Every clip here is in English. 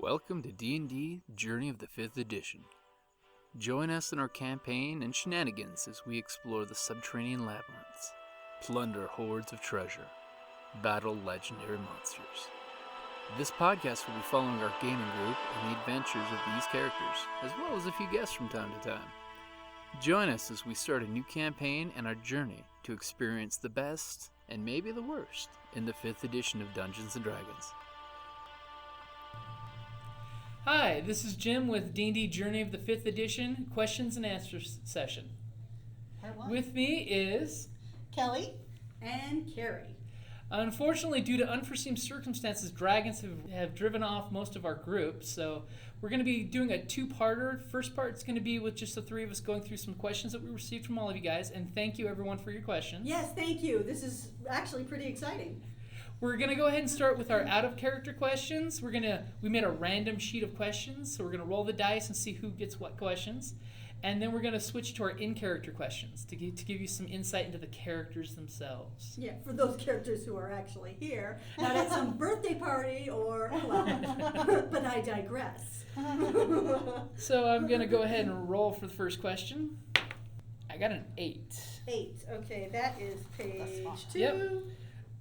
Welcome to D&D Journey of the 5th Edition. Join us in our campaign and shenanigans as we explore the subterranean labyrinths, plunder hordes of treasure, battle legendary monsters. This podcast will be following our gaming group and the adventures of these characters, as well as a few guests from time to time. Join us as we start a new campaign and our journey to experience the best, and maybe the worst, in the 5th edition of Dungeons & Dragons. Hi, this is Jim with D&D Journey of the 5th Edition Questions and Answers session. With me is Kelly and Carrie. Unfortunately, due to unforeseen circumstances, dragons have driven off most of our group, so we're going to be doing a two-parter. First part's going to be with just the three of us going through some questions that we received from all of you guys, and thank you everyone for your questions. Yes, thank you. This is actually pretty exciting. We're going to go ahead and start with our out-of-character questions. We made a random sheet of questions, so we're going to roll the dice and see who gets what questions. And then we're going to switch to our in-character questions to give you some insight into the characters themselves. Yeah, for those characters who are actually here, not at some birthday party or, well, but I digress. So I'm going to go ahead and roll for the first question. I got an 8. 8. Okay, that is page 2. Yep.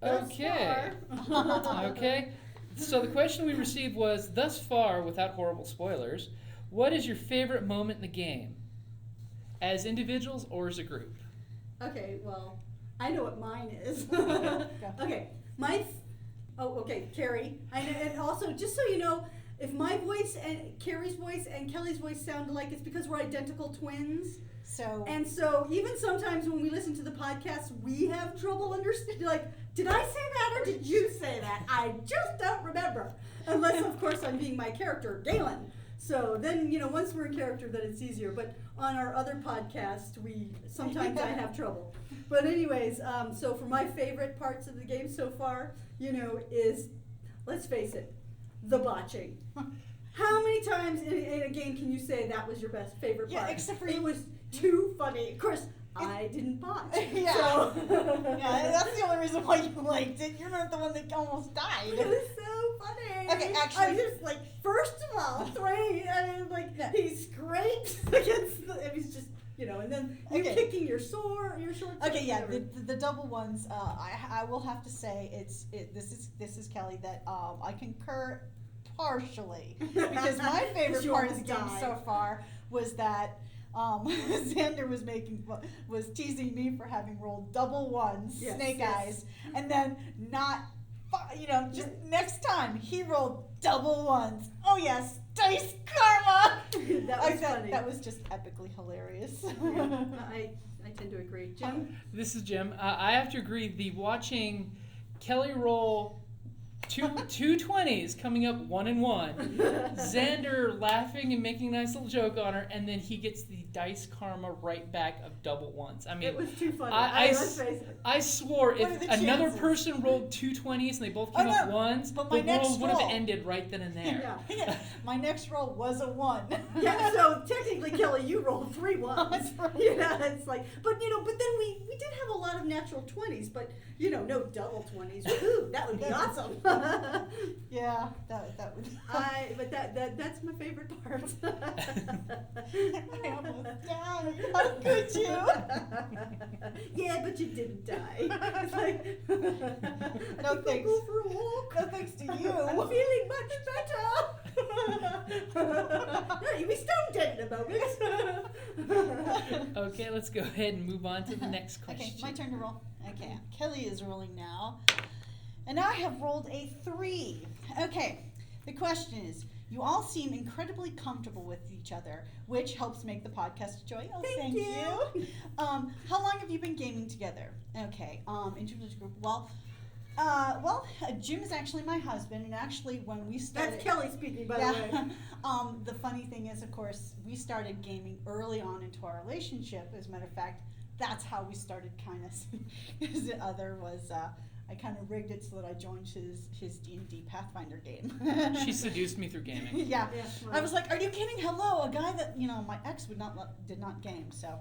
Okay. Okay. So the question we received was, thus far, without horrible spoilers, what is your favorite moment in the game? As individuals or as a group? Okay, well, I know what mine is. Okay, okay, Carrie. And also, just so you know, if my voice and Carrie's voice and Kelly's voice sound alike, it's because we're identical twins. So even sometimes when we listen to the podcast, we have trouble understanding, like, did I say that or did you say that? I just don't remember. Unless, of course, I'm being my character, Galen. So then, once we're in character, then it's easier. But on our other podcast, sometimes I have trouble. But anyways, so for my favorite parts of the game so far, is, let's face it, the botching. How many times in a game can you say that was your favorite part? Yeah, except for it was too funny. Of course, I didn't botch. Yeah. So. Yeah, that's the only reason why you liked it. You're not the one that almost died. It was so funny. Okay, actually, I just first of all, he scrapes against he's just, and then you kicking your short sword. Okay, yeah, the double ones. I will have to say this is Kelly that I concur partially because my favorite part of the game so far was that. Xander was teasing me for having rolled double ones, yes, snake eyes, and then just next time he rolled double ones. Oh yes, dice karma. That was just epically hilarious. Yeah, I tend to agree. Jim? This is Jim. I have to agree. Watching Kelly roll two 20s coming up 1 and 1. Xander laughing and making a nice little joke on her, and then he gets the dice karma right back of double ones. I mean, it was too funny. I swore if another person rolled 2 20s and they both came up ones, the world would have ended right then and there. Yeah. My next roll was a 1. Yeah, so technically, Kelly, you rolled 3 ones. That's right. It's like, but then we did have a lot of natural 20s, but no double 20s. Woohoo, that would be awesome. Yeah, that would. But that's my favorite part. I almost died. How could you? Yeah, but you didn't die. It's like, no thanks. Go for a walk. No thanks to you. I'm feeling much better. No, you'll be stone dead in a moment. Okay, let's go ahead and move on to the next question. Okay, my turn to roll. Okay, Kelly is rolling now. And I have rolled a 3. Okay, the question is, you all seem incredibly comfortable with each other, which helps make the podcast a joy. Oh, thank you. How long have you been gaming together? Okay, in terms of group, Jim is actually my husband, and actually when we started... That's Kelly speaking, by the way. The funny thing is, of course, we started gaming early on into our relationship. As a matter of fact, that's how we started kind of... Because the other was... I kind of rigged it so that I joined his D&D Pathfinder game. She seduced me through gaming. Yeah. I was like, are you kidding? Hello, a guy that, my ex did not game. So,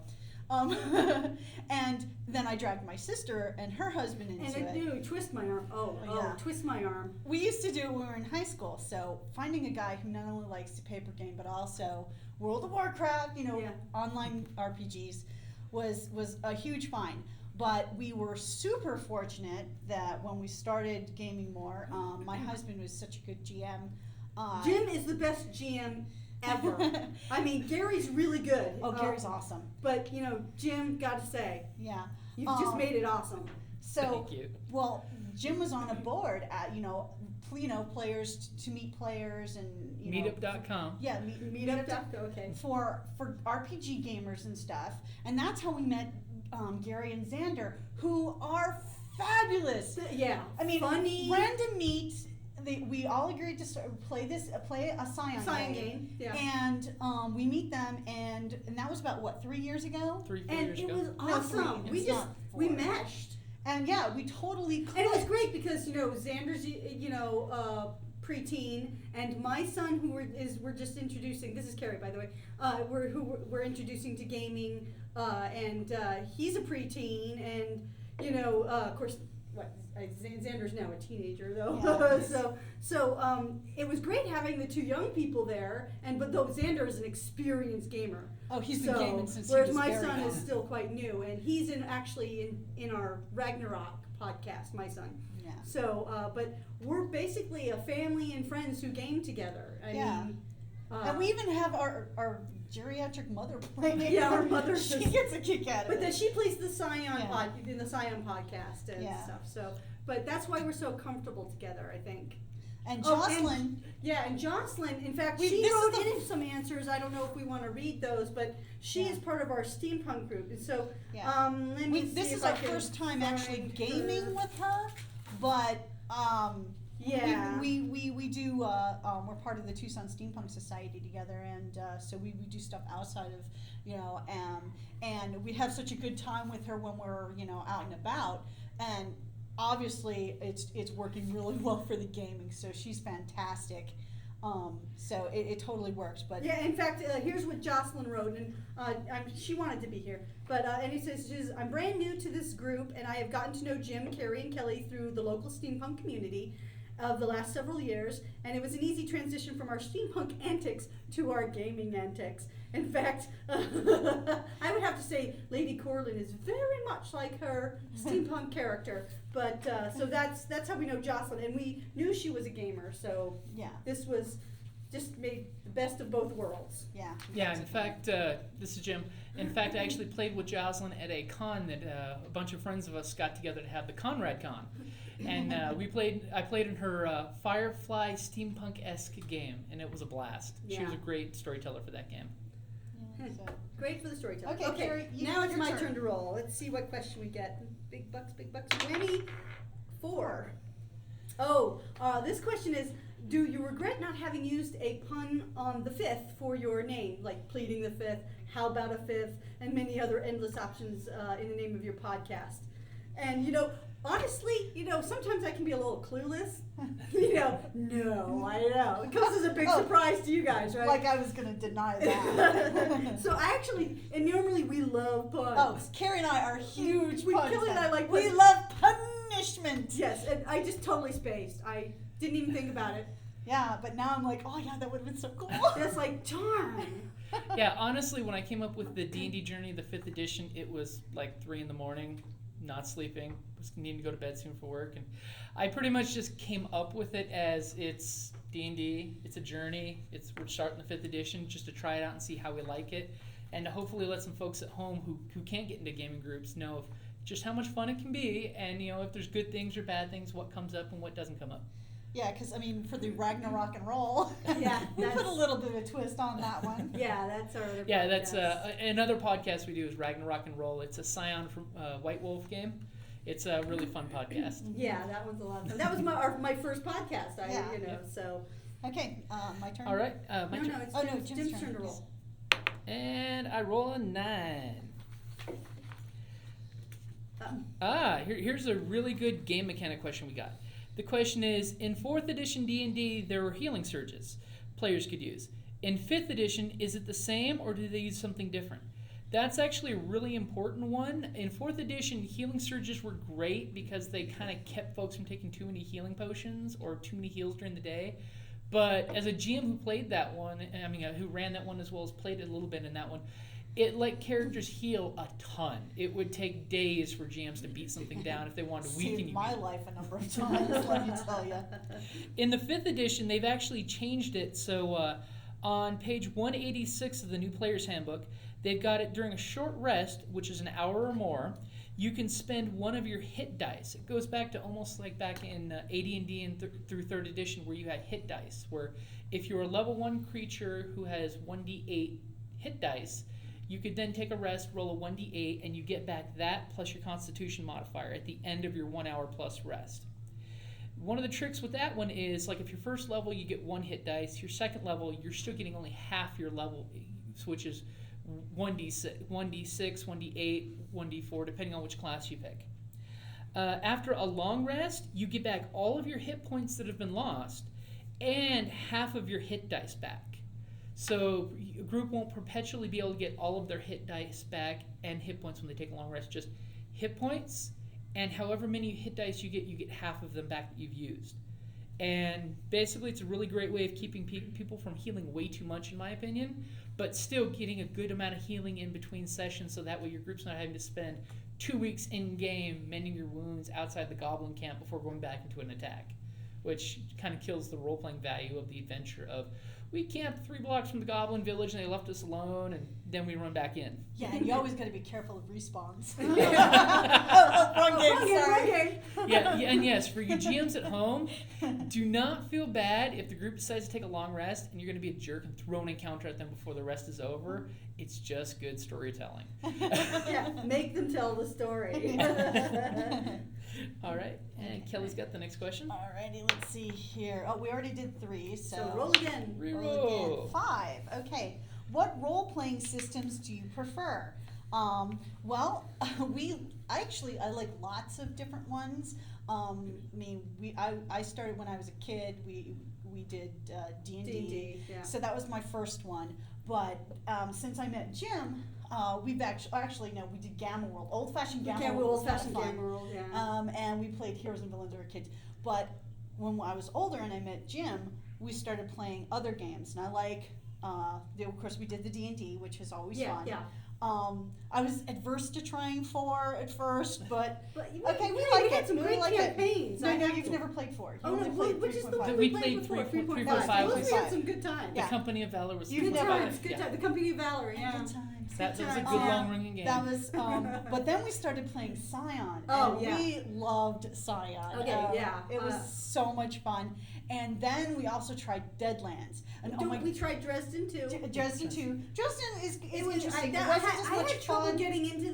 And then I dragged my sister and her husband into And it. twist my arm. Yeah. Twist my arm. We used to do it when we were in high school. So finding a guy who not only likes the paper game but also World of Warcraft, Yeah. online RPGs, was a huge find. But we were super fortunate that when we started gaming more, my husband was such a good GM. Jim is the best GM ever. I mean, Gary's really good. Oh, Gary's awesome. But Jim, gotta say, Yeah. you've just made it awesome. So, Thank you. well, Jim was on a board at players to meet players and Meetup.com. Yeah, Meetup. Okay. for RPG gamers and stuff, and that's how we met Gary and Xander, who are fabulous. Yeah. I mean, funny. random meet. We all agreed to play a Scion game. Yeah. And we meet them, and that was about what, 3 years ago? 3-4 And years it ago. was No, 3. awesome. It's not 4. We meshed. And yeah, we totally clicked. And it was great because Xander's preteen, and my son we're just introducing. This is Carrie, by the way. We're introducing to gaming, and he's a preteen, and of course. Xander's now a teenager though, Yeah. so it was great having the two young people there, but though Xander is an experienced gamer. Oh, he's been gaming since Whereas he was my very son young. is still quite new, and he's actually in our Ragnarok podcast. My son. Yeah. So, but we're basically a family and friends who game together. I Yeah. mean, And we even have our geriatric mother playing. Yeah, our mother She does- gets a kick out of but it. then she plays the Scion Yeah. in the Scion podcast and Yeah. stuff. So, but that's why we're so comfortable together, I think. And Oh, and- Jocelyn, Yeah, and Jocelyn, in fact, this she is wrote the- in some answers. I don't know if we want to read those, but she Yeah. is part of our steampunk group. And so, Yeah. let me this see is if I our can first time actually find gaming her. with her, but Yeah. we do we're part of the Tucson Steampunk Society together, and so we do stuff outside of and we have such a good time with her when we're out and about, and obviously it's working really well for the gaming, so she's fantastic. So it totally works. But Yeah, in fact, here's what Jocelyn wrote, and she wanted to be here. But and it says, I'm brand new to this group, and I have gotten to know Jim, Carrie, and Kelly through the local steampunk community of the last several years, and it was an easy transition from our steampunk antics to our gaming antics. In fact, I would have to say Lady Corlin is very much like her steampunk character. But so that's how we know Jocelyn, and we knew she was a gamer. So yeah, this was just made the best of both worlds. yeah. Yeah, in fact, this is Jim. In fact, I actually played with Jocelyn at a con that a bunch of friends of us got together to have, the Conrad Con. And I played in her Firefly steampunk-esque game, and it was a blast. She was Yeah. a great storyteller for that game. So. Great for the storytelling. Okay, Carrie, now it's your my turn. turn to roll. Let's see what question we get. Big bucks, whammy. 4. Oh, this question is, do you regret not having used a pun on the 5th for your name, like pleading the 5th, how about a 5th, and many other endless options in the name of your podcast? And, honestly, sometimes I can be a little clueless. No, I know. It comes as a big surprise to you guys, right? Like I was gonna deny that. So I actually, and normally we love puns. Oh, Carrie and I are huge puns. Kelly and I fans. like we puns. love punishment. Yes, and I just totally spaced. I didn't even think about it. Yeah, but now I'm like, oh yeah, that would have been so cool. That's like, darn. Yeah, honestly, when I came up with the D&D Journey, the 5th edition, it was like 3 in the morning, not sleeping, was needing to go to bed soon for work, and I pretty much just came up with it as it's D&D, it's a journey, we're starting the 5th edition just to try it out and see how we like it, and to hopefully let some folks at home who can't get into gaming groups know of just how much fun it can be, and if there's good things or bad things, what comes up and what doesn't come up. Yeah, because for the Ragnarok and roll, Yeah, we put a that's- little bit of a twist on that one. Yeah, that's our other Yeah, that's podcast. another podcast we do is Ragnarok and Roll. It's a Scion from White Wolf game. It's a really fun podcast. Yeah, that one's a lot of fun. That was my first podcast. Yeah. So. Okay, my turn. All right, my No, turn. no, it's Oh, no, Jim's Jim's turn to turn. roll. And I roll a 9. Here's a really good game mechanic question we got. The question is, in 4th edition D&D, there were healing surges players could use. In 5th edition, is it the same or do they use something different? That's actually a really important one. In 4th edition, healing surges were great because they kind of kept folks from taking too many healing potions or too many heals during the day. But as a GM who played that one, who ran that one as well as played it a little bit in that one, it let characters heal a ton. It would take days for GMs to beat something down if they wanted to weaken Saved you. my life a number of times, let me tell you. In the 5th edition, they've actually changed it. So on page 186 of the new player's handbook, they've got it during a short rest, which is an hour or more. You can spend one of your hit dice. It goes back to almost like back in AD&D and through 3rd edition where you had hit dice, where if you're a level 1 creature who has 1d8 hit dice, you could then take a rest, roll a 1d8, and you get back that plus your constitution modifier at the end of your 1 hour plus rest. One of the tricks with that one is, like, if your first level you get 1 hit dice, your second level you're still getting only half your level, which is 1d6, 1d8, 1d4, depending on which class you pick. After a long rest, you get back all of your hit points that have been lost and half of your hit dice back. So a group won't perpetually be able to get all of their hit dice back and hit points when they take a long rest. Just hit points, and however many hit dice you get half of them back that you've used. And basically it's a really great way of keeping people from healing way too much, in my opinion, but still getting a good amount of healing in between sessions, so that way your group's not having to spend 2 weeks in-game mending your wounds outside the goblin camp before going back into an attack, which kind of kills the role-playing value of the adventure of, we camped 3 blocks from the goblin village and they left us alone, and then we run back in. Yeah, and you always got to be careful of respawns. Wrong game. Yeah, and yes, for you GMs at home, do not feel bad if the group decides to take a long rest and you're going to be a jerk and throw an encounter at them before the rest is over. It's just good storytelling. Yeah, make them tell the story. All right, and Kelly's got the next question. Alrighty, let's see here. Oh, we already did 3, So roll again. Reroll. again. 5. Okay. What role-playing systems do you prefer? Well, I like lots of different ones. I started when I was a kid. We did D&D. Yeah. So that was my first one. But since I met Jim, we've actually no, we did Gamma World, old-fashioned Gamma World. Old-fashioned Gamma World, yeah. And we played Heroes and Villains when we were kids. But when I was older and I met Jim, we started playing other games, and I like. Of course, we did the D&D, which is always fun. Yeah. I was adverse to trying 4 at first, but okay, we had like it. some We great like it. campaigns. No, you've never played 4. You Oh no, only played which is the 3.5. one We we played played before, 3.5. 3.5. Those we had 3.5. some good times. The Company of Valor was Good You've never- times, good times. The Company of Valor, yeah. Good times. that was a times. good Yeah. long-running game. That was, but then we started playing Scion, Oh, and yeah. we loved Scion. Okay, yeah. It was so much fun. And then we also tried Deadlands. And We tried Dresden too. Dresden 2. Dresden is It was, interesting. I It wasn't as much had trouble fun. getting into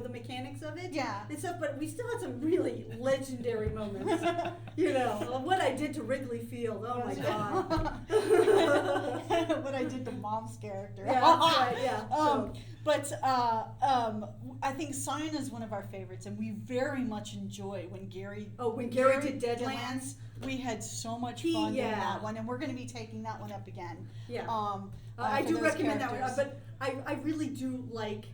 the mechanics of it. Yeah. And stuff, but we still had some really legendary moments. What I did to Wrigley Field. Oh my god. What I did to Mom's character. Yeah, that's right. Yeah. But I think Scion is one of our favorites, and we very much enjoy when Gary. When Gary did Deadlands. We had so much fun doing Yeah. that one, and we're going to be taking that one up again. Yeah. for I do those recommend that characters. one, but I really do like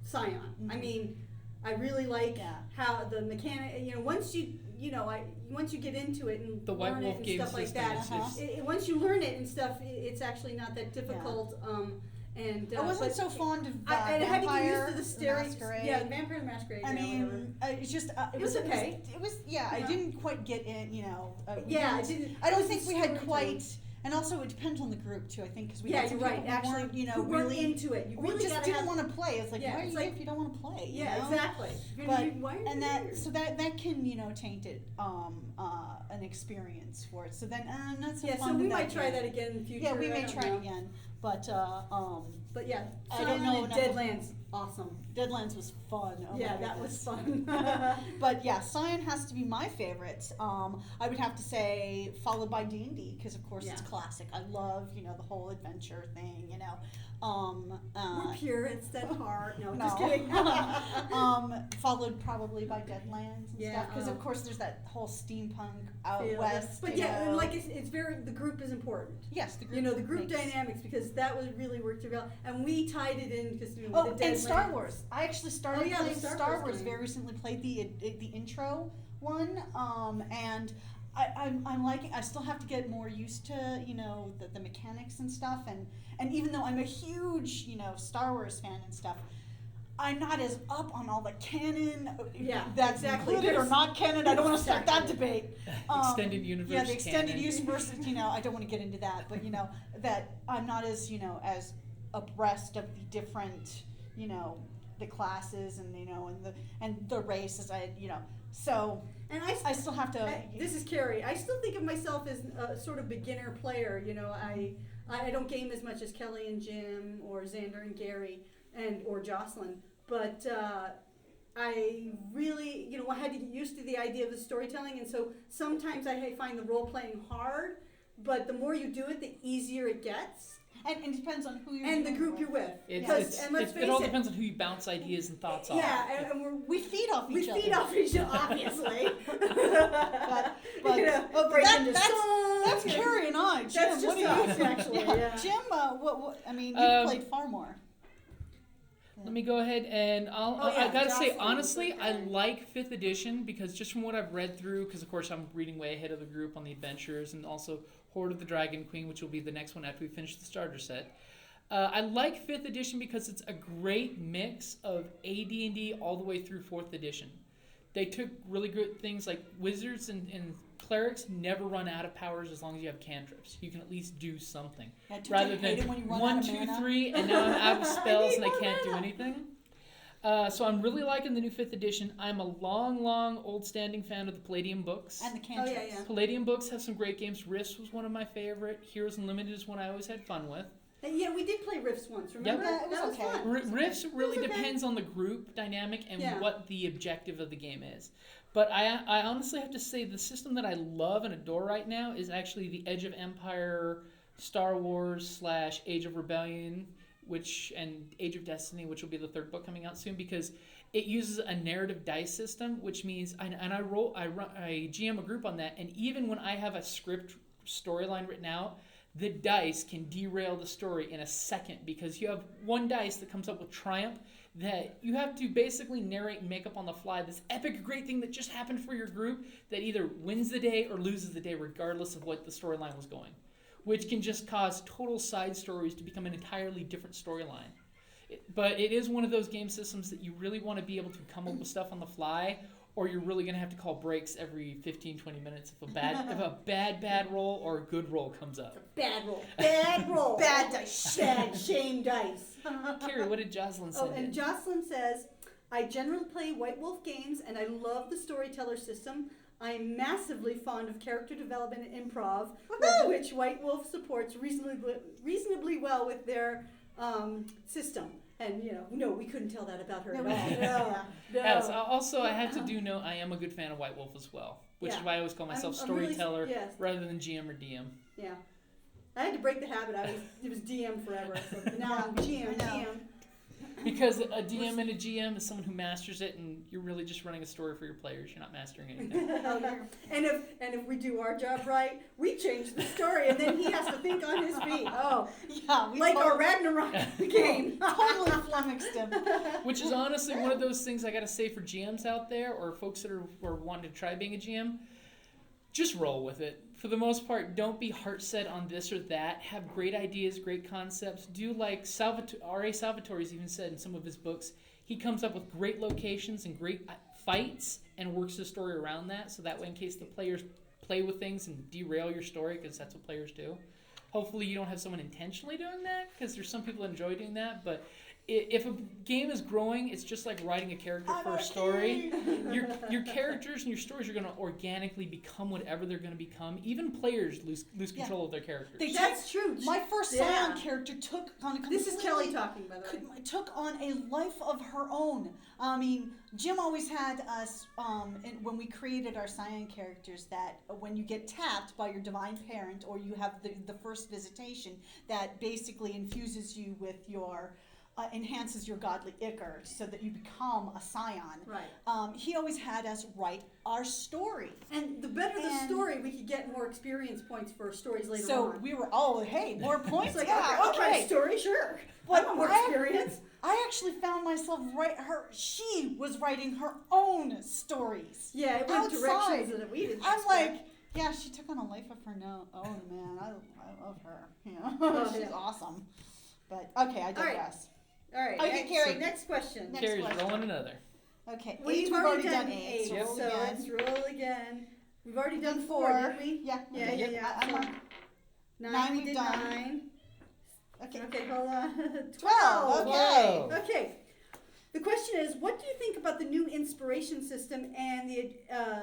Scion. I Mhm. mean, I really like Yeah. how the mechanic. Once you get into it and The White learn Wolf it and game stuff like system that, is Uh-huh. once you learn it and stuff, it's actually not that difficult. And I wasn't but so fond of I had to get used Vampire to the the stereotypes. Masquerade. Yeah, Vampire the Masquerade. I yeah, whatever. mean, it's just It was okay. It was yeah. I Yeah. didn't quite get in. We Yeah, didn't- it didn't. I don't it was think the we had storytelling. quite. And also, it depends on the group too. I think because we Yeah, had some you're right. people who Actually, weren't, who weren't really into it. You we really just gotta didn't have. want to play. It's like, Yeah, why are it's you like- here if you don't want to play? Yeah, you know? exactly. But Why are you and here? that can taint it an experience for it. So then not so Yeah, fun. so to we might try game. that again in the future. Yeah, we I may don't try know. it again. But But yeah, I don't Scion know and enough of- Deadlands, awesome. Deadlands was fun. Oh my Yeah, that goodness. was fun. But yeah, Scion has to be my favorite. I would have to say followed by D&D because of course it's Yeah. classic. I love the whole adventure thing. We're purists at heart. No, No. just kidding. Followed probably by Deadlands and Yeah, stuff because of course there's that whole steampunk out Feel it. west. But you yeah, know. and like it's very the group is important. yes, the group. The group makes- dynamics because that was really worked well, and we tied it in because Oh, and Star Wars. I actually started the playing Star Star Wars Wars game. very recently. Played the intro one, and I'm liking. I still have to get more used to the mechanics and stuff, and even though I'm a huge Star Wars fan and stuff, I'm not as up on all the canon. Yeah, that's exactly. included or There's- not canon. I don't want to start that Exactly. debate. Extended universe. Yeah, the extended canon. universe. I don't want to get into that, but that I'm not as as abreast of the different the classes and and the races. So And I still have to. this is Carrie. I still think of myself as a sort of beginner player. I don't game as much as Kelly and Jim or Xander and Gary or Jocelyn, but I really, I had to get used to the idea of the storytelling, and so sometimes I find the role playing hard, but the more you do it, the easier it gets, and it depends on who you're and the doing group with. you're with. It all depends on who you bounce ideas and thoughts off. Yeah, and We feed off we each other. feed off each other, obviously. but break that- into that's songs. Carrie and I. Jim, That's what just do you? us, actually. Yeah. Jim, what? I mean, you've played far more. Let me go ahead and Oh, yeah, I gotta say, Jocelyn honestly, was I okay. like 5th edition because just from what I've read through, because of course I'm reading way ahead of the group on the adventures, and also Hoard of the Dragon Queen, which will be the next one after we finish the starter set. I like 5th edition because it's a great mix of AD&D all the way through 4th edition. They took really good things like wizards and clerics never run out of powers as long as you have cantrips. You can at least do something. Yeah, don't Rather you than hate it when you run 1, out of 2, mana? 3, and now I'm out of spells and I more can't do mana. anything. So I'm really liking the new 5th edition. I'm a long, old-standing fan of the Palladium books. And the cantrips. yeah. Palladium books have some great games. Rifts was one of my favorite. Heroes Unlimited is one I always had fun with. Yeah, we did play Rifts once, remember? Yeah, it was That okay. fun. Rifts really It's okay. depends on the group dynamic and Yeah. what the objective of the game is. But I honestly have to say the system that I love and adore right now is actually the Edge of Empire, Star Wars / Age of Rebellion, and Age of Destiny, which will be the 3rd book coming out soon, because it uses a narrative dice system, which means I GM a group on that, and even when I have a script storyline written out, the dice can derail the story in a second because you have one dice that comes up with triumph that you have to basically narrate and make up on the fly this epic great thing that just happened for your group that either wins the day or loses the day regardless of what the storyline was going, which can just cause total side stories to become an entirely different storyline. But it is one of those game systems that you really want to be able to come up with stuff on the fly, or you're really going to have to call breaks every 15-20 minutes if a bad roll or a good roll comes up. Bad roll. Bad roll. Bad dice. Bad shame dice. Carrie, what did Jocelyn say? Oh, and Jocelyn says, I generally play White Wolf games and I love the storyteller system. I'm massively fond of character development and improv, which White Wolf supports reasonably well with their system. And, no, we couldn't tell that about her No, at we all. didn't. No. Yes, also I have to do note I am a good fan of White Wolf as well, which Yeah. is why I always call myself I'm really- storyteller yes. rather than GM or DM. Yeah. I had to break the habit. It was DM forever. So now I'm GM, I know. GM. Because a DM and a GM is someone who masters it, and you're really just running a story for your players. You're not mastering anything. And if we do our job right, we change the story, and then he has to think on his feet. Oh, Yeah, we like our totally, Ragnarok game. totally flummoxed him. Which is honestly one of those things I gotta say for GMs out there, or folks that are wanting to try being a GM. Just roll with it. For the most part, don't be heart set on this or that. Have great ideas, great concepts. Do like R.A. Salvatore's even said in some of his books. He comes up with great locations and great fights and works the story around that. So that way, in case the players play with things and derail your story, because that's what players do. Hopefully, you don't have someone intentionally doing that, because there's some people that enjoy doing that. But if a game is growing, it's just like writing a character for a story. Your characters and your stories are going to organically become whatever they're going to become. Even players lose control of their characters. That's true. My first Yeah. Scion character took on a This is Kelly completely- talking, by the way. took on a life of her own. I mean, Jim always had us, when we created our Scion characters, that when you get tapped by your divine parent or you have the first visitation, that basically infuses you with your enhances your godly ichor so that you become a scion. Right. He always had us write our story. And the better the story, we could get more experience points for stories later So on. we were, hey, more points? It's like, yeah, I'll write a story, sure. But I want more experience. I actually found myself she was writing her own stories. Yeah, it went outside. directions that we didn't I'm expect. like, yeah, she took on a life of her own, man. I love her. You know, Oh, she's yeah. awesome. But okay, I digress. All right. Okay, Carrie. Next question. Next Carrie's question. rolling another. Okay, We've 8, already done eight. 8, So roll so again. let's roll again. We've already done Did 4, didn't we? Yeah. Yeah, okay. yeah, yeah. I'm So on. 9, we we've did done. 9. Okay. Okay, hold on. 12. Okay. Whoa. Okay. The question is, what do you think about the new inspiration system and the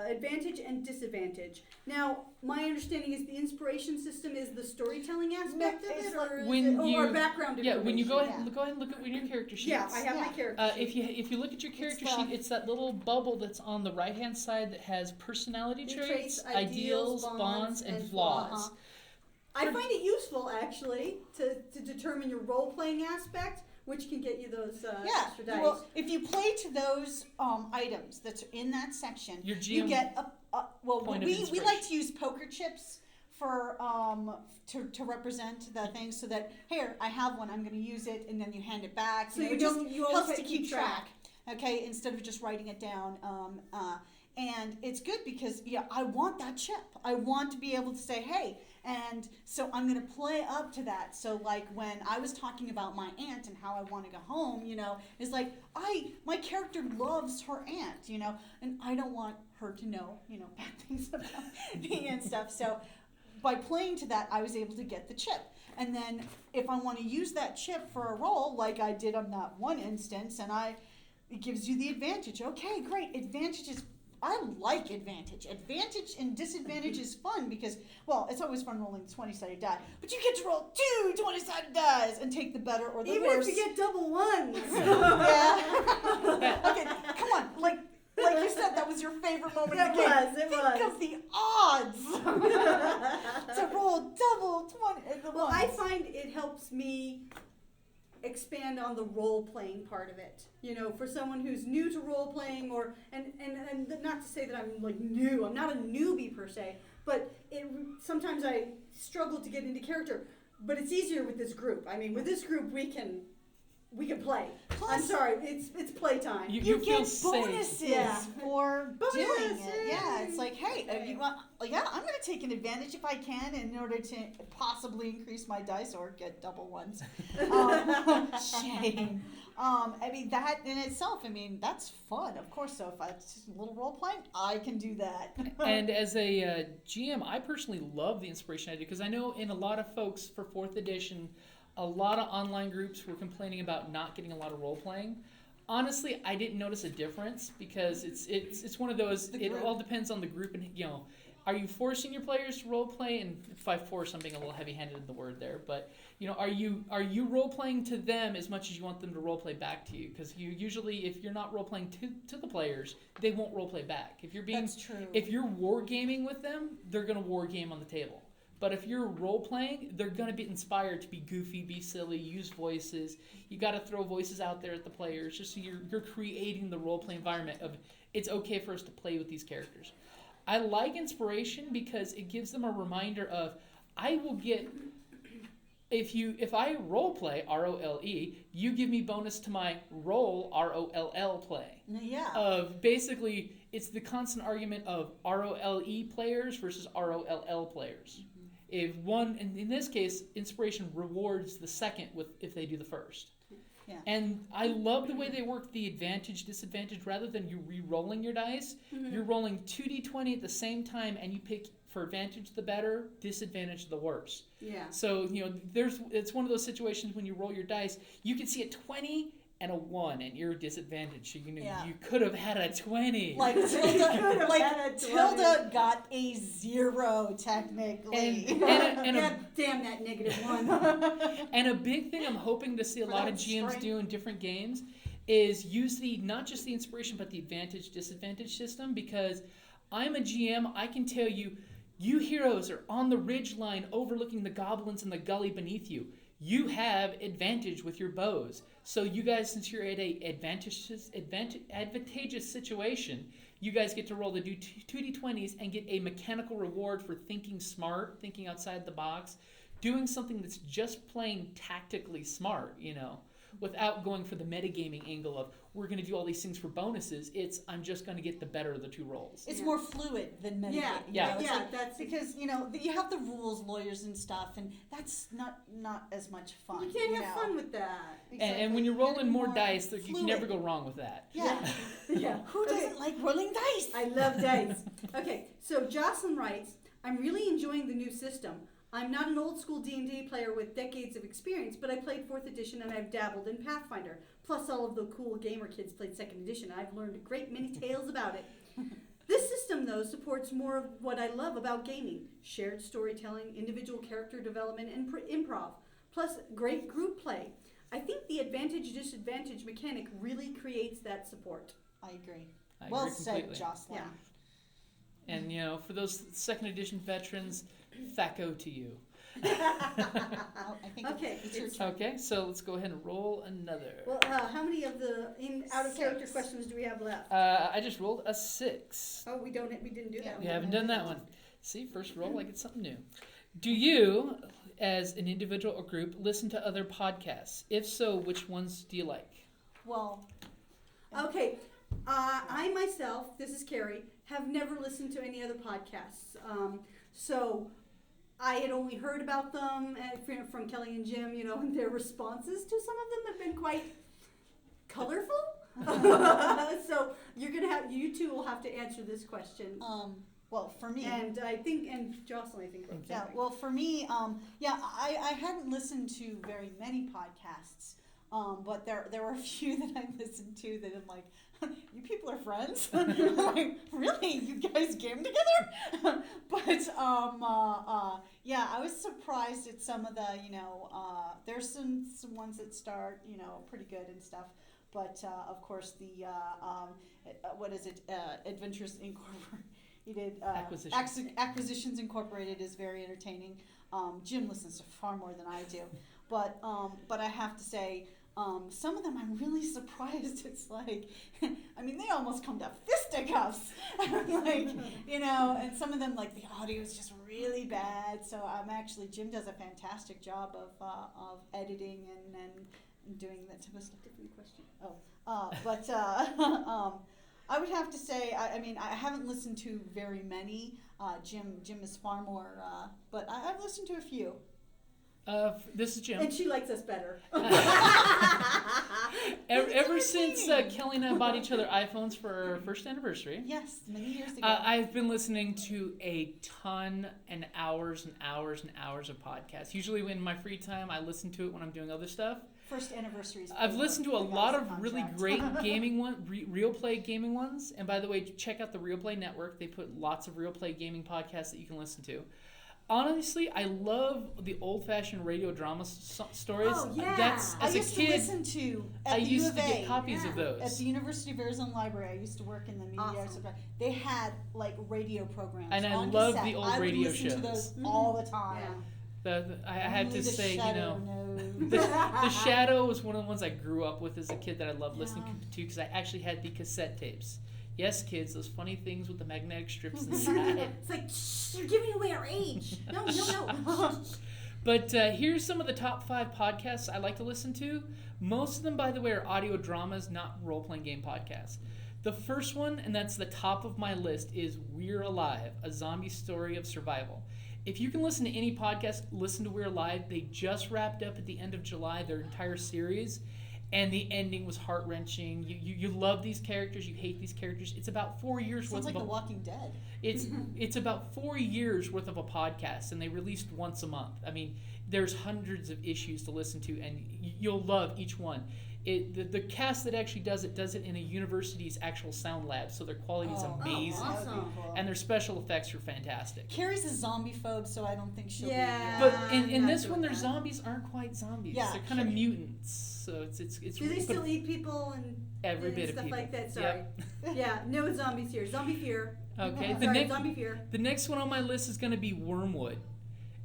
advantage and disadvantage? Now, my understanding is the inspiration system is the storytelling aspect of it's it, like or is when it, you- or background Yeah, when you go information? ahead, go ahead and look at your character sheets. Yeah, I have my Yeah. character sheet. If you look at your character the- sheet, it's that little bubble that's on the right hand side that has personality The traits, traits, ideals, bonds, and and flaws. flaws. I find it useful, actually, to determine your role-playing aspect, which can get you those extra dice. Well, if you play to those items that's in that section, Your you GM get point of we inspiration. like to use poker chips for to represent the thing, so that here I have one, I'm going to use it, and then you hand it back. So know, you it just don't- you always helps have to to keep keep track. Okay, instead of just writing it down. And it's good because I want that chip. I want to be able to say, hey, and so I'm going to play up to that. So like when I was talking about my aunt and how I want to go home, it's like my character loves her aunt, and I don't want her to know, bad things about me and stuff. So by playing to that, I was able to get the chip. And then if I want to use that chip for a role, like I did on that one instance, and it gives you the advantage. Okay, great. Advantage is, I like advantage. Advantage and disadvantage is fun because, well, it's always fun rolling 20-sided die, but you get to roll 2 20-sided dice and take the better or the Even worse. if you get double ones. Yeah. Okay, come on. Like you said, that was your favorite moment of the game. It Think was. of the odds to roll double 20 the Well, ones. I find it helps me expand on the role playing part of it. For someone who's new to role playing, and not to say that I'm like new. I'm not a newbie per se, but sometimes I struggle to get into character. But it's easier with this group. I mean, with this group we can play. Plus- I'm sorry, it's playtime. You feel get safe. bonuses Yeah. for doing Bonus, it. Yeah, it's yay. like, hey, if you want, I'm going to take an advantage if I can in order to possibly increase my dice or get double ones. Shame. I mean, that in itself, that's fun. Of course, so if it's just a little role playing, I can do that. And as a GM, I personally love the inspiration idea because I know in a lot of folks for 4th edition, a lot of online groups were complaining about not getting a lot of role playing. Honestly, I didn't notice a difference because it's one of those. It all depends on the group, and are you forcing your players to role play? And if I force, I'm being a little heavy-handed in the word there, but are you role playing to them as much as you want them to role play back to you? Because you usually, if you're not role playing to the players, they won't role play back. If you're That's true. If you're war gaming with them, they're gonna war game on the table. But if you're role playing, they're gonna be inspired to be goofy, be silly, use voices. You got to throw voices out there at the players, just so you're creating the role play environment of it's okay for us to play with these characters. I like inspiration because it gives them a reminder of I will get if I role play ROLE, you give me bonus to my roll ROLL play. Yeah. Of basically it's the constant argument of ROLE players versus ROLL players. If one, and in this case, inspiration rewards the second if they do the first. Yeah. And I love the way they work the advantage, disadvantage, rather than you re-rolling your dice. You're rolling 2d20 at the same time, and you pick for advantage the better, disadvantage the worse. Yeah. So, it's one of those situations when you roll your dice, you can see a 20 and a 1, and you're disadvantaged. So, Yeah. you could have had a 20. Like Could've had a Tilda got a 0 technically. And God damn that -1. And a big thing I'm hoping to see a lot of GMs do in different games is use not just the inspiration, but the advantage, disadvantage system, because I'm a GM, I can tell you heroes are on the ridge line overlooking the goblins in the gully beneath you. you have advantage with your bows. So you guys, since you're at a advantageous situation, you guys get to roll the 2d20s and get a mechanical reward for thinking smart, thinking outside the box, doing something that's just plain tactically smart, without going for the metagaming angle of we're going to do all these things for bonuses. It's I'm just going to get the better of the two rolls. It's more fluid than metagaming. Yeah. That's because you have the rules, lawyers and stuff, and that's not as much fun. You can't have fun with that. And when you're rolling more dice, you fluid. can never go wrong with that. Yeah. Yeah. Who doesn't like rolling dice? I love dice. Okay, so Jocelyn writes, I'm really enjoying the new system. I'm not an old school D&D player with decades of experience, but I played 4th edition and I've dabbled in Pathfinder. Plus all of the cool gamer kids played 2nd edition. I've learned a great many tales about it. This system, though, supports more of what I love about gaming. Shared storytelling, individual character development, and improv. Plus great group play. I think the advantage-disadvantage mechanic really creates that support. I agree. I Well agree said, completely. Jocelyn. Yeah. And, for those 2nd edition veterans, thaco to you. I think Okay, it's your it's- turn. Okay, so let's go ahead and roll another. Well, how many of the out-of-character 6. questions do we have left? I just rolled a 6. Oh, we didn't do that We one. haven't done that one. See, first roll, I get something new. Do you, as an individual or group, listen to other podcasts? If so, which ones do you like? Well, Okay, I myself, this is Carrie, have never listened to any other podcasts. So I had only heard about them from Kelly and Jim, and their responses to some of them have been quite colorful. So you two will have to answer this question. well, for me, And Jocelyn, I think, wrote yeah. something. Well, for me, I hadn't listened to very many podcasts, but there were a few that I listened to that I'm like, you people are friends? I'm like, really? You guys game together? But I was surprised at some of the, there's some ones that start, pretty good and stuff. But of course the what is it? Adventures Incorporated. Acquisitions Incorporated is very entertaining. Jim listens to far more than I do, but I have to say. Some of them I'm really surprised. It's like, I mean, they almost come to fisticuffs. Like, and some of them, like, the audio is just really bad. So Jim does a fantastic job of editing and doing that type of stuff. Different question. I would have to say, I haven't listened to very many. Jim is far more, but I've listened to a few. This is Jim. And she likes us better. Ever since Kelly and I bought each other iPhones for our first anniversary, Yes, many years ago. I've been listening to a ton and hours and hours and hours of podcasts. Usually in my free time, I listen to it when I'm doing other stuff. First anniversaries. I've listened to a lot of really great gaming Real Play gaming ones. And by the way, check out the Real Play Network. They put lots of Real Play gaming podcasts that you can listen to. Honestly, I love the old-fashioned radio drama stories. Oh, yeah. That's I as a used kid. to listen to at I the used U of to A, get copies of those. at the University of Arizona Library. I used to work in the media arts Awesome. department. They had like radio programs. And I on love cassette. the old I would radio listen to shows. those Mhm. all the time. I had Only to the say, Shadow knows. The Shadow was one of the ones I grew up with as a kid that I loved listening Yeah. to because I actually had the cassette tapes. Yes, kids, those funny things with the magnetic strips inside. It's like, shh, you're giving away our age. No. But here's some of the top 5 podcasts I like to listen to. Most of them, by the way, are audio dramas, not role-playing game podcasts. The first one, and that's the top of my list, is We're Alive, a zombie story of survival. If you can listen to any podcast, listen to We're Alive. They just wrapped up at the end of July their entire series, and the ending was heart-wrenching. You love these characters, you hate these characters. It's about 4 years Sounds worth like of The Walking Dead. It's about 4 years worth of a podcast, and they released once a month. I mean, there's hundreds of issues to listen to, and you'll love each one. The cast that actually does it in a university's actual sound lab, so their quality is amazing, awesome. That would be cool. and their special effects are fantastic. Carrie's a zombie phobe, so I don't think she'll Yeah. be. But in not this doing one, their that. zombies aren't quite zombies. Yeah, They're kind of sure. mutants. So it's Do they but still eat people and every and bit of stuff people. like that? Sorry. Yep. Yeah, no zombies here. Zombie fear. Okay. Sorry, The zombie fear. next one on my list is going to be Wormwood.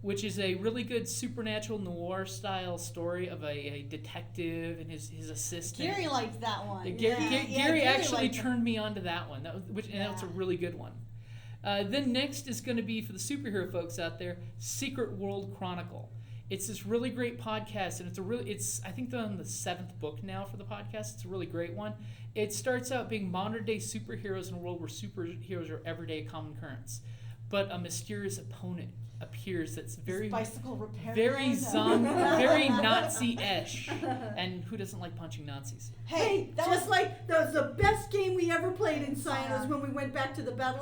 which is a really good supernatural noir style story of a detective and his assistant. Gary liked that one. Gary Gary actually liked turned me on to that one. And that's a really good one. Then next is going to be, for the superhero folks out there, Secret World Chronicle. It's this really great podcast, and I think they're on the 7th book now for the podcast. It's a really great one. It starts out being modern day superheroes in a world where superheroes are everyday common occurrence, but a mysterious opponent appears that's very bicycle repair. very very Nazi-ish, and who doesn't like punching Nazis? Hey, that was the best game we ever played in Scion was when we went back to the back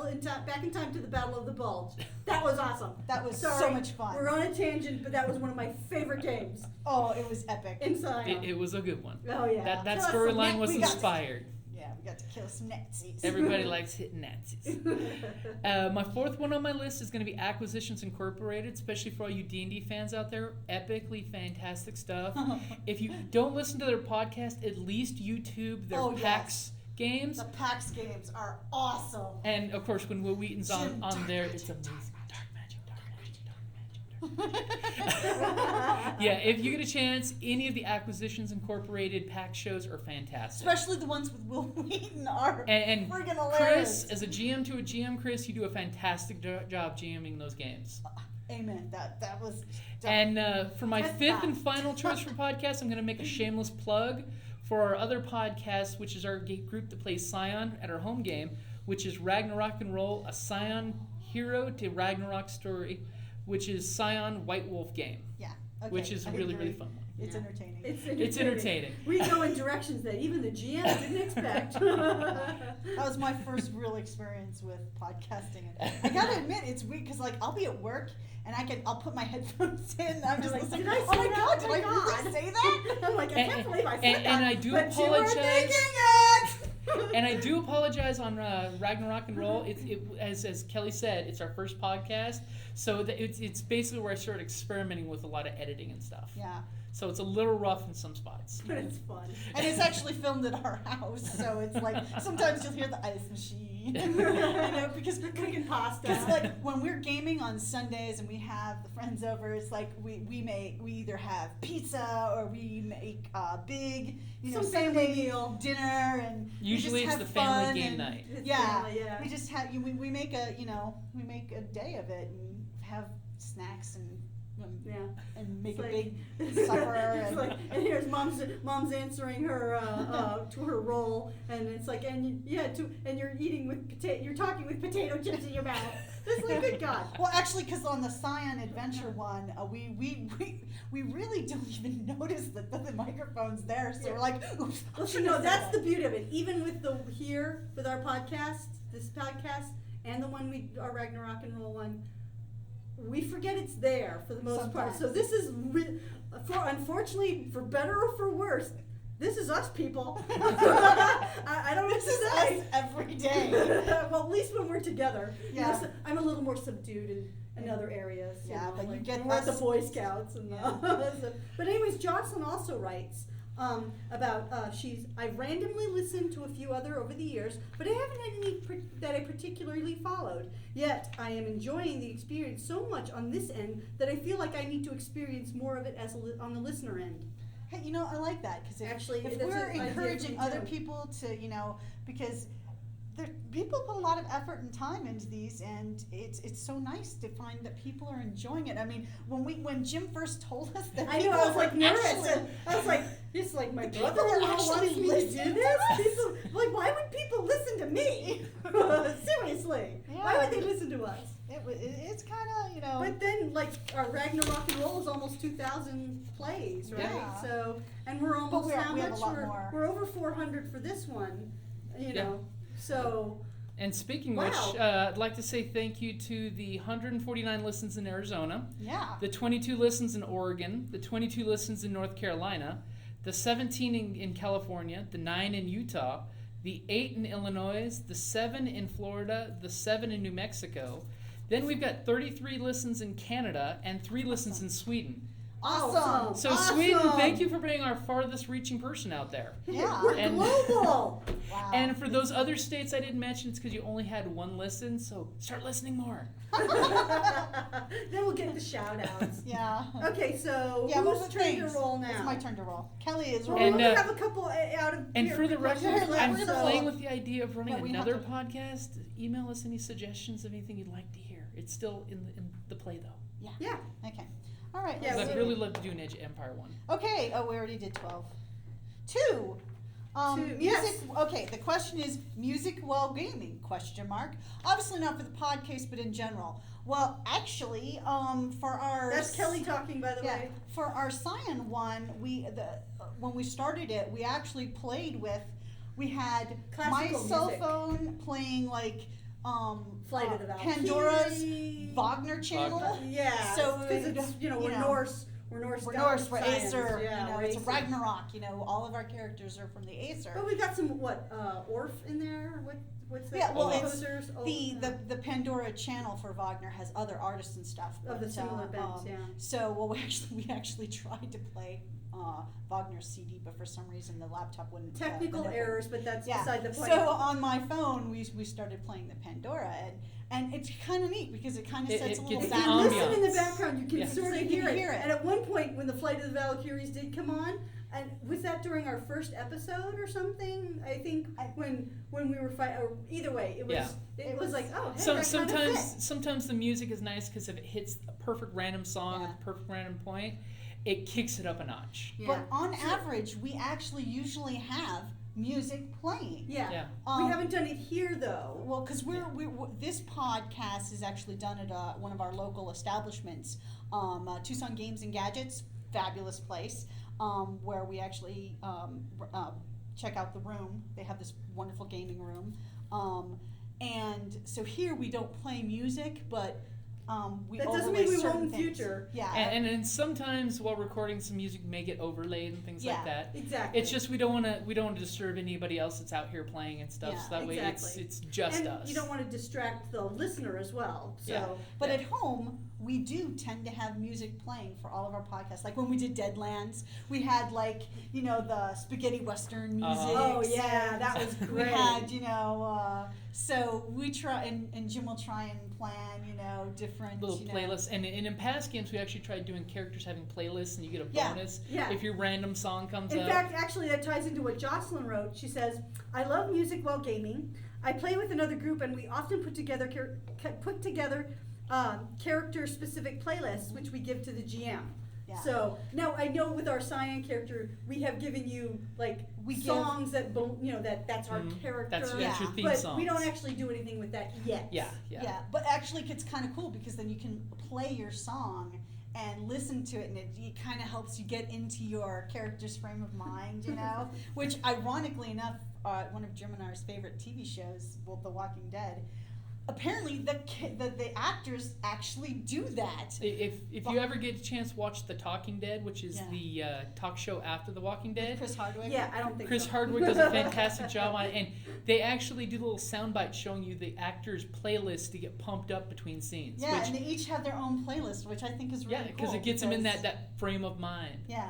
in time to the Battle of the Bulge. That was awesome. That was Sorry, so much fun. We're on a tangent, but that was one of my favorite games Oh, it was epic. in Scion. It was a good one. Oh yeah. That Kill us storyline some was we got- inspired. Yeah, we got to kill some Nazis. Everybody likes hitting Nazis. My fourth one on my list is going to be Acquisitions Incorporated, especially for all you D&D fans out there. Epically fantastic stuff. If you don't listen to their podcast, at least YouTube their Oh, PAX games. The PAX games are awesome. And of course, when Will Wheaton's on Dark there, magic, it's amazing. Yeah, if you get a chance, any of the Acquisitions Incorporated PAX shows are fantastic. Especially the ones with Will Wheaton are And friggin' Chris, hilarious. as a GM to a GM, Chris, you do a fantastic job GMing those games. Amen. That was. And for my That's fifth that. and final choice for podcast, I'm going to make a shameless plug for our other podcast, which is our group that plays Scion at our home game, which is Ragnarok and Roll, a Scion hero to Ragnarok story, which is Scion White Wolf game, Yeah. Okay, which is I really, agree. really fun one. It's Yeah. entertaining. It's entertaining. We go in directions that even the GMs didn't expect. That was my first real experience with podcasting. And I gotta admit, it's weird because I'll be at work and I'll put my headphones in. And I'm just Like, listening. did I Oh my say that? god! Oh Did my I God." really say that? I'm like, I can't believe I said that. and I do but you were apologize. thinking it. And I do apologize on Ragnarok and Roll. As Kelly said, it's our first podcast, so it's basically where I started experimenting with a lot of editing and stuff. Yeah. So it's a little rough in some spots. But it's fun. And it's actually filmed at our house, so it's like sometimes you'll hear the ice machine, because We're cooking pasta. Because like when we're gaming on Sundays and we have the friends over, it's like we either have pizza or we make a big Some family family meal. dinner, and Usually we it's just the have family fun game and- night. It's Yeah, family, yeah. we just have we make a day of it and have snacks and Yeah. and make It's a like- big supper It's and like, and here's mom's answering her to her roll, and it's like, and you're eating with you're talking with potato chips in your mouth. It's like, good God. Well, actually, because on the Scion Adventure one, we really don't even notice the microphone's there, so Yeah. we're like, oops. Well, that's the beauty of it. Even with with our podcast, this podcast, and the one our Ragnarok and Roll one, we forget it's there for the most part. So Sometimes. this is, unfortunately, for better or for worse, this is us, people. I don't know what This to is say. us every day. Well, at least when we're together. You know, Yeah. so I'm a little more subdued in other areas. Yeah, but you like get we're at the us- Boy Scouts and but anyways, Jocelyn also writes about I randomly listened to a few other over the years, but I haven't had any that I particularly followed. Yet I am enjoying the experience so much on this end that I feel like I need to experience more of it on the listener end. Hey, I like that because Actually, if that's we're an idea encouraging for me other too. people to, because people put a lot of effort and time into these, and it's so nice to find that people are enjoying it. I mean, when Jim first told us that, I know, I was like nervous. actually- I was like, it's like my People brother-in-law are wants actually me to do listening to this. us. People, like, why would people listen to me? Seriously, why would they listen to us? It's kind of But then, like, our Ragnarok and Roll is almost 2,000 plays, right? Yeah. So, and we're almost we have how a much? lot more. We're over 400 for this one. Yeah. Know, so. And speaking Wow. which, I'd like to say thank you to the 149 listens in Arizona, yeah. the 22 listens in Oregon, the 22 listens in North Carolina, the 17 in California, the 9 in Utah, the 8 in Illinois, the 7 in Florida, the 7 in New Mexico. Then we've got 33 listens in Canada and 3 listens in Sweden. Awesome. So Sweden, thank you for being our farthest reaching person out there. Yeah. We're And- global. Wow. And for those other states I didn't mention, it's because you only had one listen, so start listening more. Then we'll get the shout outs. Yeah. Okay, so Yeah, what who's was turn to things? roll now? It's my turn to roll. Kelly is Well, rolling. And, we only uh, have a couple out of And here. for the record, Here, I'm so- playing with the idea of running Yeah, we have another to- podcast. Email us any suggestions of anything you'd like to hear. It's still in the play, though. Yeah. Okay. All right. Yeah, Because let's I'd see. really love to do an Age of Empire one. Okay. Oh, we already did 12. 2. Two, Music. yes. Okay. The question is music while gaming? Question mark. Obviously not for the podcast, but in general. Well, actually, for our That's Kelly talking, by the Yeah, way. for our Scion one, when we started it, we actually played with. We had my Classical cell music. phone playing like Flight of the Valkyries. Pandora's Wagner channel. Wagner. Yeah. So because it- it's we're you know, Norse. We're Norse. We're god Norse, we're science. Acer. Yeah, we're it's Acer. Ragnarok. All of our characters are from the Acer. But we got some Orf in there. What's that? Yeah, well, Olaf. it's Composers? the Pandora channel for Wagner has other artists and stuff. Of the but, similar bents, yeah. So we actually tried to play Wagner's CD, but for some reason the laptop wouldn't. Technical wouldn't- errors, but that's Yeah. beside the point. So on my phone, we started playing the Pandora, and it's kind of neat because it kind of It- sets it a little gets if the you background. listen in the ambiance. background, you can Yeah. sort So of you can hear it. hear it. And at one point, when the Flight of the Valkyries did come on, and was that during our first episode or something? I think when we were fighting, or either way, it was Yeah. it was like, oh, hey, So, that kind of fit. sometimes the music is nice because if it hits a perfect random song Yeah. at the perfect random point, it kicks it up a notch. Yeah. But on average, we actually usually have music playing. Yeah. Yeah. We haven't done it here though. Well, because this podcast is actually done at one of our local establishments, Tucson Games and Gadgets, fabulous place, where we actually check out the room. They have this wonderful gaming room, and so here we don't play music, but we That doesn't overlay mean we certain won't in things. future. Yeah, And then sometimes while recording, some music may get overlaid and things Yeah. like that. Exactly. It's just we don't want to disturb anybody else that's out here playing and stuff. Yeah, so that way exactly. it's just and us. you don't want to distract the listener as well. So Yeah. But Yeah. at home, we do tend to have music playing for all of our podcasts. Like when we did Deadlands, we had the spaghetti western music. Oh, yeah, that was We great. had, so we try, and Jim will try and plan, different little playlists, and in past games we actually tried doing characters having playlists, and you get a Yeah. bonus Yeah. if your random song comes In up. fact, actually, that ties into what Jocelyn wrote. She says, "I love music while gaming. I play with another group, and we often put together character-specific playlists, which we give to the GM." Yeah. So now I know with our Cyan character, we have given you We give- songs that's our Mhm. character. That's your Yeah. theme but songs. we don't actually do anything with that yet. Yeah. Yeah, but actually it's kind of cool because then you can play your song and listen to it, and it kind of helps you get into your character's frame of mind, which ironically enough, one of Jim and I's favorite TV shows, The Walking Dead, apparently the actors actually do that. If you ever get a chance, watch The Talking Dead, which is Yeah. the talk show after The Walking Dead. Chris Hardwick. Yeah, I don't think Chris so. Hardwick does a fantastic job on it, and they actually do little sound bites showing you the actors' playlists to get pumped up between scenes. Yeah, which, and they each have their own playlist, which I think is really cool. because it gets them in because- that frame of mind. Yeah.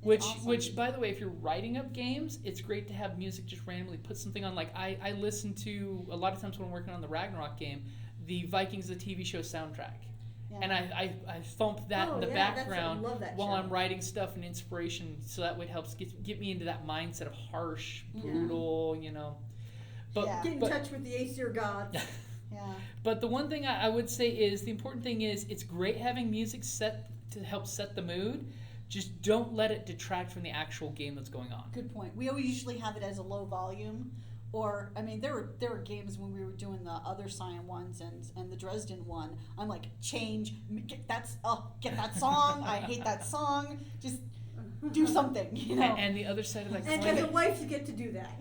it's Which, awesome. by the way, if you're writing up games, it's great to have music just randomly put something on. Like I listen to a lot of times when I'm working on the Ragnarok game, the Vikings the TV show soundtrack, Yeah. and I thump that Oh, in the yeah, that's- I background love that while show. I'm writing stuff and inspiration, so that way it helps get me into that mindset of harsh, Yeah. brutal, But Yeah. Get in but, touch with the Aesir gods. Yeah. but the one thing I would say is the important thing is it's great having music set to help set the mood. Just don't let it detract from the actual game that's going on. Good point. We always usually have it as a low volume, or there were games when we were doing the other Cyan ones and the Dresden one. I'm like, change, get that song. I hate that song. Just do something, And the other side of that And coin, as a wife, you get to do that.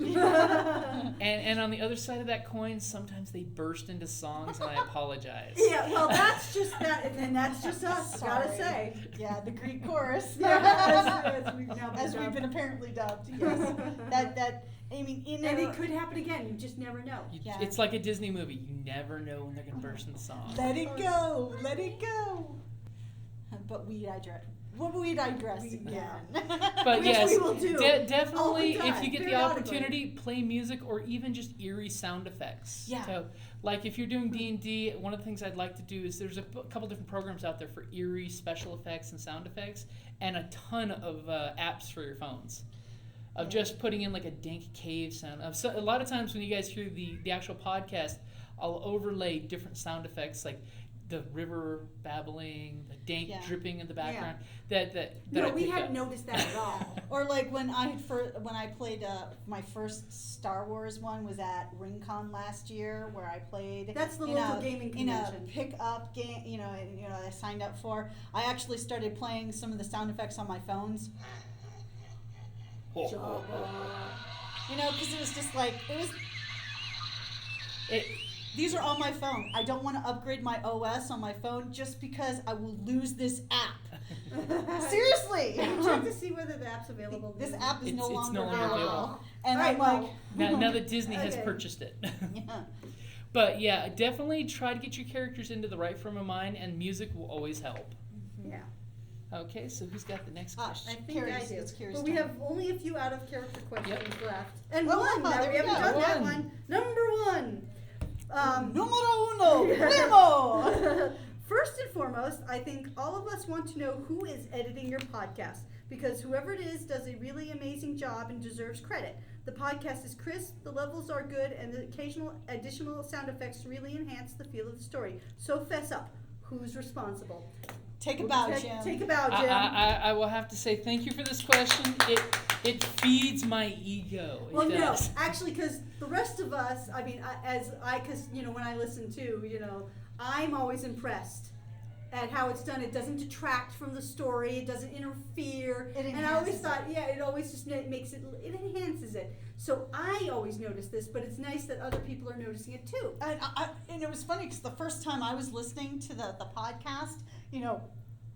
and on the other side of that coin, sometimes they burst into songs, and I apologize. Yeah, well, that's just that, and that's just us. Gotta Sorry. say. Yeah, the Greek chorus. As we've now been As we've dubbed. been apparently dubbed. Yes. that. I mean, And it could happen again. You just never know. Yeah. It's like a Disney movie. You never know when they're gonna burst into song. Let it go. Let it go. But I What we digress again. But Which yes, we will do definitely, all the if time, you get the periodically. opportunity, play music or even just eerie sound effects. Yeah. So, like if you're doing D&D, one of the things I'd like to do is there's a couple different programs out there for eerie special effects and sound effects, and a ton of apps for your phones. Of just putting in like a dank cave sound. So a lot of times when you guys hear the actual podcast, I'll overlay different sound effects like the river babbling, the dank dripping in the background. That No, I we pick hadn't up. noticed that at all. Or like when I played my first Star Wars one was at RingCon last year, where I played. That's the in local a, gaming in a convention. pick-up game. I signed up for. I actually started playing some of the sound effects on my phones. Because it was just like these are on my phone. I don't want to upgrade my OS on my phone just because I will lose this app. Seriously. Check to see whether the app's available. This app is It's no no longer longer available. available. And All right, I'm like, Now that Disney has Okay. purchased it. yeah. But yeah, definitely try to get your characters into the right frame of mind, and music will always help. Yeah, Okay, so who's got the next I question? think Carrie's- I do. it's Carrie's But we turn. have only a few out of character questions Yep. left, and Oh, one. Now there we we haven't go. done that One. one. Number one. Numero uno, primo. First and foremost, I think all of us want to know who is editing your podcast, because whoever it is does a really amazing job and deserves credit. The podcast is crisp, the levels are good, and the occasional additional sound effects really enhance the feel of the story. So fess up. Who's responsible? Take a bow, Jim. Take a bow, Jim. I will have to say thank you for this question. It feeds my ego. It Well, no, does. actually, because the rest of us, I mean, because when I listen to, I'm always impressed at how it's done. It doesn't detract from the story. It doesn't interfere. It And I always enhances thought, it always just makes it enhances it. So I always notice this, but it's nice that other people are noticing it too. And it was funny because the first time I was listening to the podcast,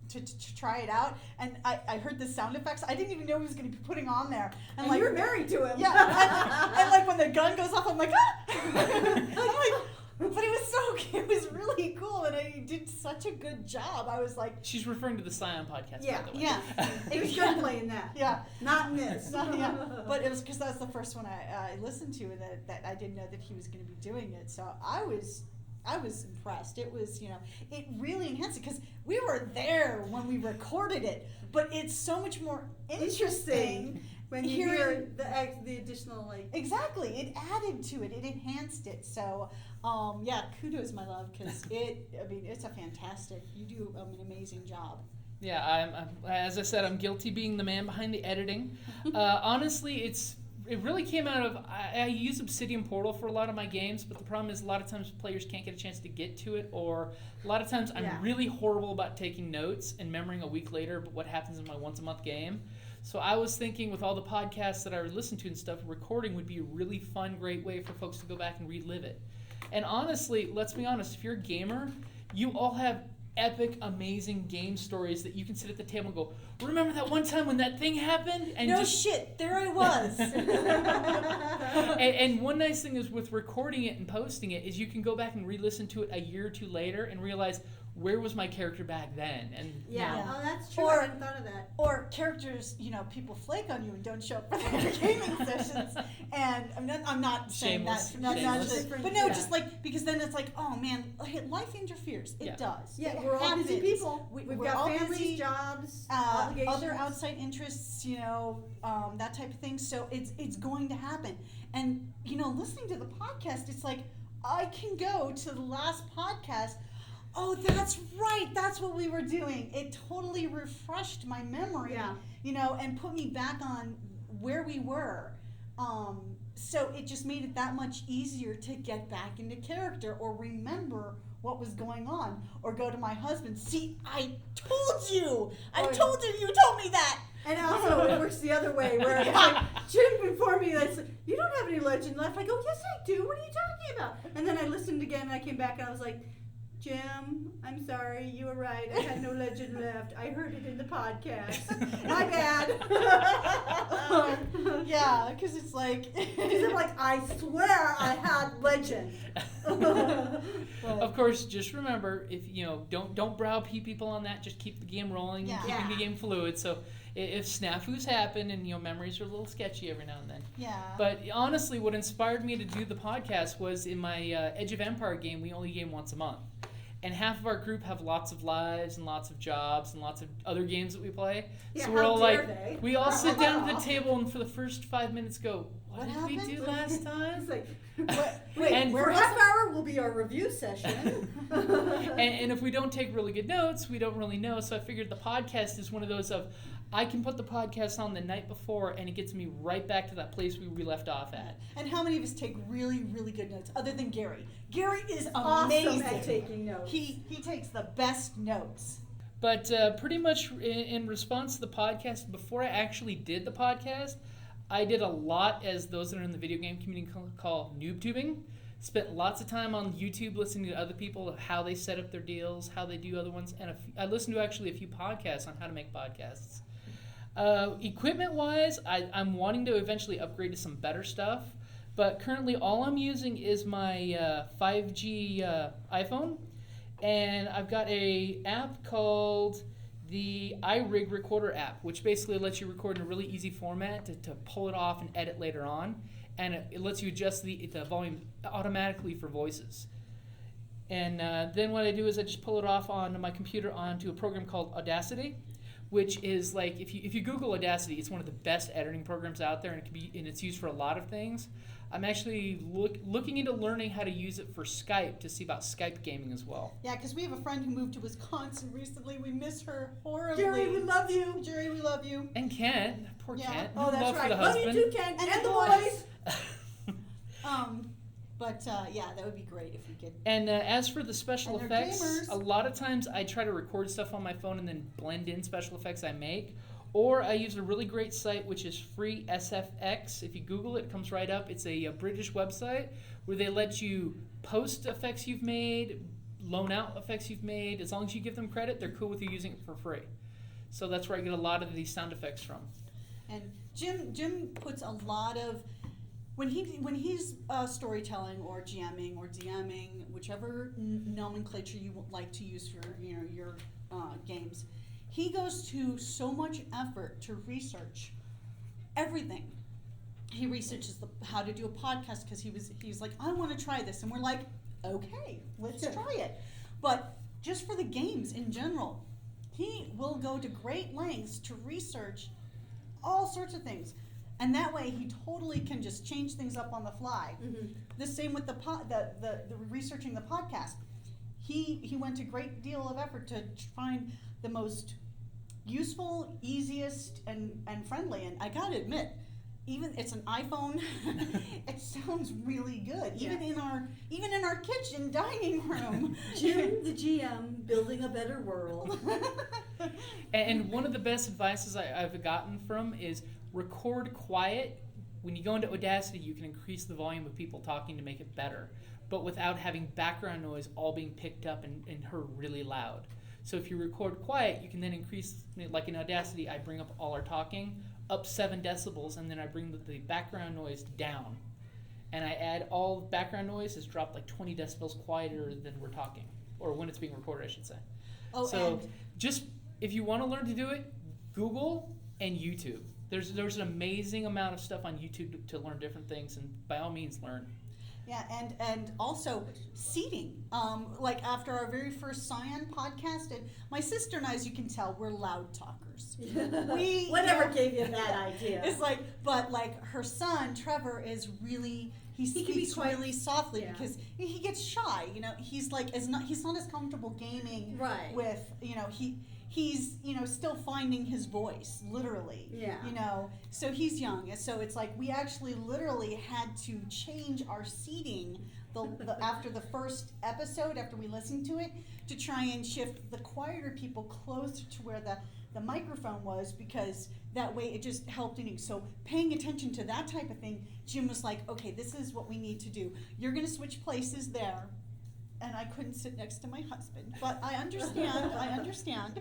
to try it out, and I heard the sound effects. I didn't even know he was going to be putting on there. And you're married to him. Yeah, and like when the gun goes off, I'm like, ah! I'm like, but it was really cool, and I did such a good job. I was like, She's referring to the Scion podcast, Yeah, by the way. yeah, It was good playing that. yeah. Not in this. Yeah, but it was because that was the first one I listened to, and that I didn't know that he was going to be doing it. So I was impressed. It was, it really enhanced it because we were there when we recorded it, but it's so much more interesting when you hear the additional Exactly, it added to it. It enhanced it. So, kudos, my love, because it's a fantastic. You do an amazing job. Yeah, I'm as I said, I'm guilty being the man behind the editing. Honestly, it really came out of I use Obsidian Portal for a lot of my games, but the problem is a lot of times players can't get a chance to get to it, or a lot of times I'm really horrible about taking notes and remembering a week later what happens in my once a month game. So I was thinking with all the podcasts that I would listen to and stuff, recording would be a really fun, great way for folks to go back and relive it. And honestly, let's be honest, if you're a gamer, you all have epic, amazing game stories that you can sit at the table and go, remember that one time when that thing happened? And No shit, there I was. and one nice thing is with recording it and posting it is you can go back and re-listen to it a year or two later and realize, where was my character back then? And oh, that's true. Or- I hadn't thought of that. Or characters, people flake on you and don't show up for their gaming sessions. And I'm not saying Shameless. that. Not Shameless. just, but no, just because then it's like, oh man, life interferes. It Yeah. does. Yeah, It we're all busy happens. people. We've we're got all families, busy, jobs, obligations. other outside interests, that type of thing. So it's going to happen. And listening to the podcast, it's like I can go to the last podcast. Oh, that's right. That's what we were doing. It totally refreshed my memory, and put me back on where we were. So it just made it that much easier to get back into character or remember what was going on, or go to my husband. See, I told you. Told you told me that. And also, it works the other way, where it's like, Jim informed me that you don't have any legend left. I go, yes, I do. What are you talking about? And then I listened again, and I came back, and I was like, Jim, I'm sorry, you were right. I had no legend left. I heard it in the podcast. My bad. Yeah, because it's like, Because I'm like, I swear I had legend. Of course, just remember, if don't browbeat people on that. Just keep the game rolling, and keeping the game fluid. So if snafus happen and memories are a little sketchy every now and then. Yeah. But honestly, what inspired me to do the podcast was in my Edge of Empire game. We only game once a month, and half of our group have lots of lives and lots of jobs and lots of other games that we play. Yeah, so we're all how dare they? we all sit down at the table and for the first 5 minutes go, what did we happened? do last time? It's like, Wait, And for half an hour will be our review session. And if we don't take really good notes, we don't really know. So I figured the podcast is one of those of, I can put the podcast on the night before and it gets me right back to that place we left off at. And how many of us take really, really good notes, other than Gary? Gary is Awesome amazing. at taking notes. He takes the best notes. But pretty much in response to the podcast, before I actually did the podcast, I did a lot, as those that are in the video game community call noob tubing. Spent lots of time on YouTube listening to other people, how they set up their deals, how they do other ones. And I listened to actually a few podcasts on how to make podcasts. Equipment-wise, I'm wanting to eventually upgrade to some better stuff. But currently all I'm using is my 5G iPhone. And I've got a app called the iRig Recorder app, which basically lets you record in a really easy format to pull it off and edit later on. And it lets you adjust the volume automatically for voices. And then what I do is I just pull it off on my computer onto a program called Audacity, which is like, if you Google Audacity, it's one of the best editing programs out there, and it's used for a lot of things. I'm actually looking into learning how to use it for Skype, to see about Skype gaming as well. Yeah, because we have a friend who moved to Wisconsin recently. We miss her horribly. Jerry, we love you. Jerry, we love you. And Kent, poor Yeah. Kent. Oh, that's Love right. for the Love husband. you too, Ken. And And the the boys. boys. Yeah, that would be great if we could. And as for the special And they're effects, gamers. a lot of times I try to record stuff on my phone and then blend in special effects I make. Or I use a really great site, which is Free SFX. If you Google it, it comes right up. It's a British website where they let you post effects you've made, loan out effects you've made. As long as you give them credit, they're cool with you using it for free. So that's where I get a lot of these sound effects from. And Jim puts a lot of, when he's storytelling or GMing or DMing, whichever nomenclature you would like to use for your games, he goes to so much effort to research everything. He researches how to do a podcast because he's like, I want to try this, and we're like, okay, let's try it. But just for the games in general, he will go to great lengths to research all sorts of things, and that way he totally can just change things up on the fly. Mhm. The same with the researching the podcast. He went to great deal of effort to find the most useful, easiest, and friendly. And I gotta admit, even it's an iPhone, it sounds really good. Even in our kitchen dining room. Jim, the GM, building a better world. And one of the best advices I've gotten from is record quiet. When you go into Audacity, you can increase the volume of people talking to make it better, but without having background noise all being picked up and heard really loud. So if you record quiet, you can then increase, like in Audacity, I bring up all our talking up 7 decibels, and then I bring the background noise down. And I add all background noise is dropped like 20 decibels quieter than we're talking, or when it's being recorded, I should say. Oh, So just, if you want to learn to do it, Google and YouTube. There's an amazing amount of stuff on YouTube to learn different things, and by all means, learn. yeah, and also seating. Like after our very first Cyan podcast, and my sister and I, as you can tell, we're loud talkers. Whatever gave you that idea? It's like, but like her son Trevor is really, he can be speaks quite- really softly yeah. because he gets shy. He's like he's not as comfortable gaming Right. with he's still finding his voice, literally. Yeah. So he's young, and so it's like we actually literally had to change our seating after the first episode, after we listened to it, to try and shift the quieter people closer to where the microphone was, because that way it just helped in. So paying attention to that type of thing, Jim was like, okay, this is what we need to do. You're going to switch places there. And I couldn't sit next to my husband, but I understand. I understand.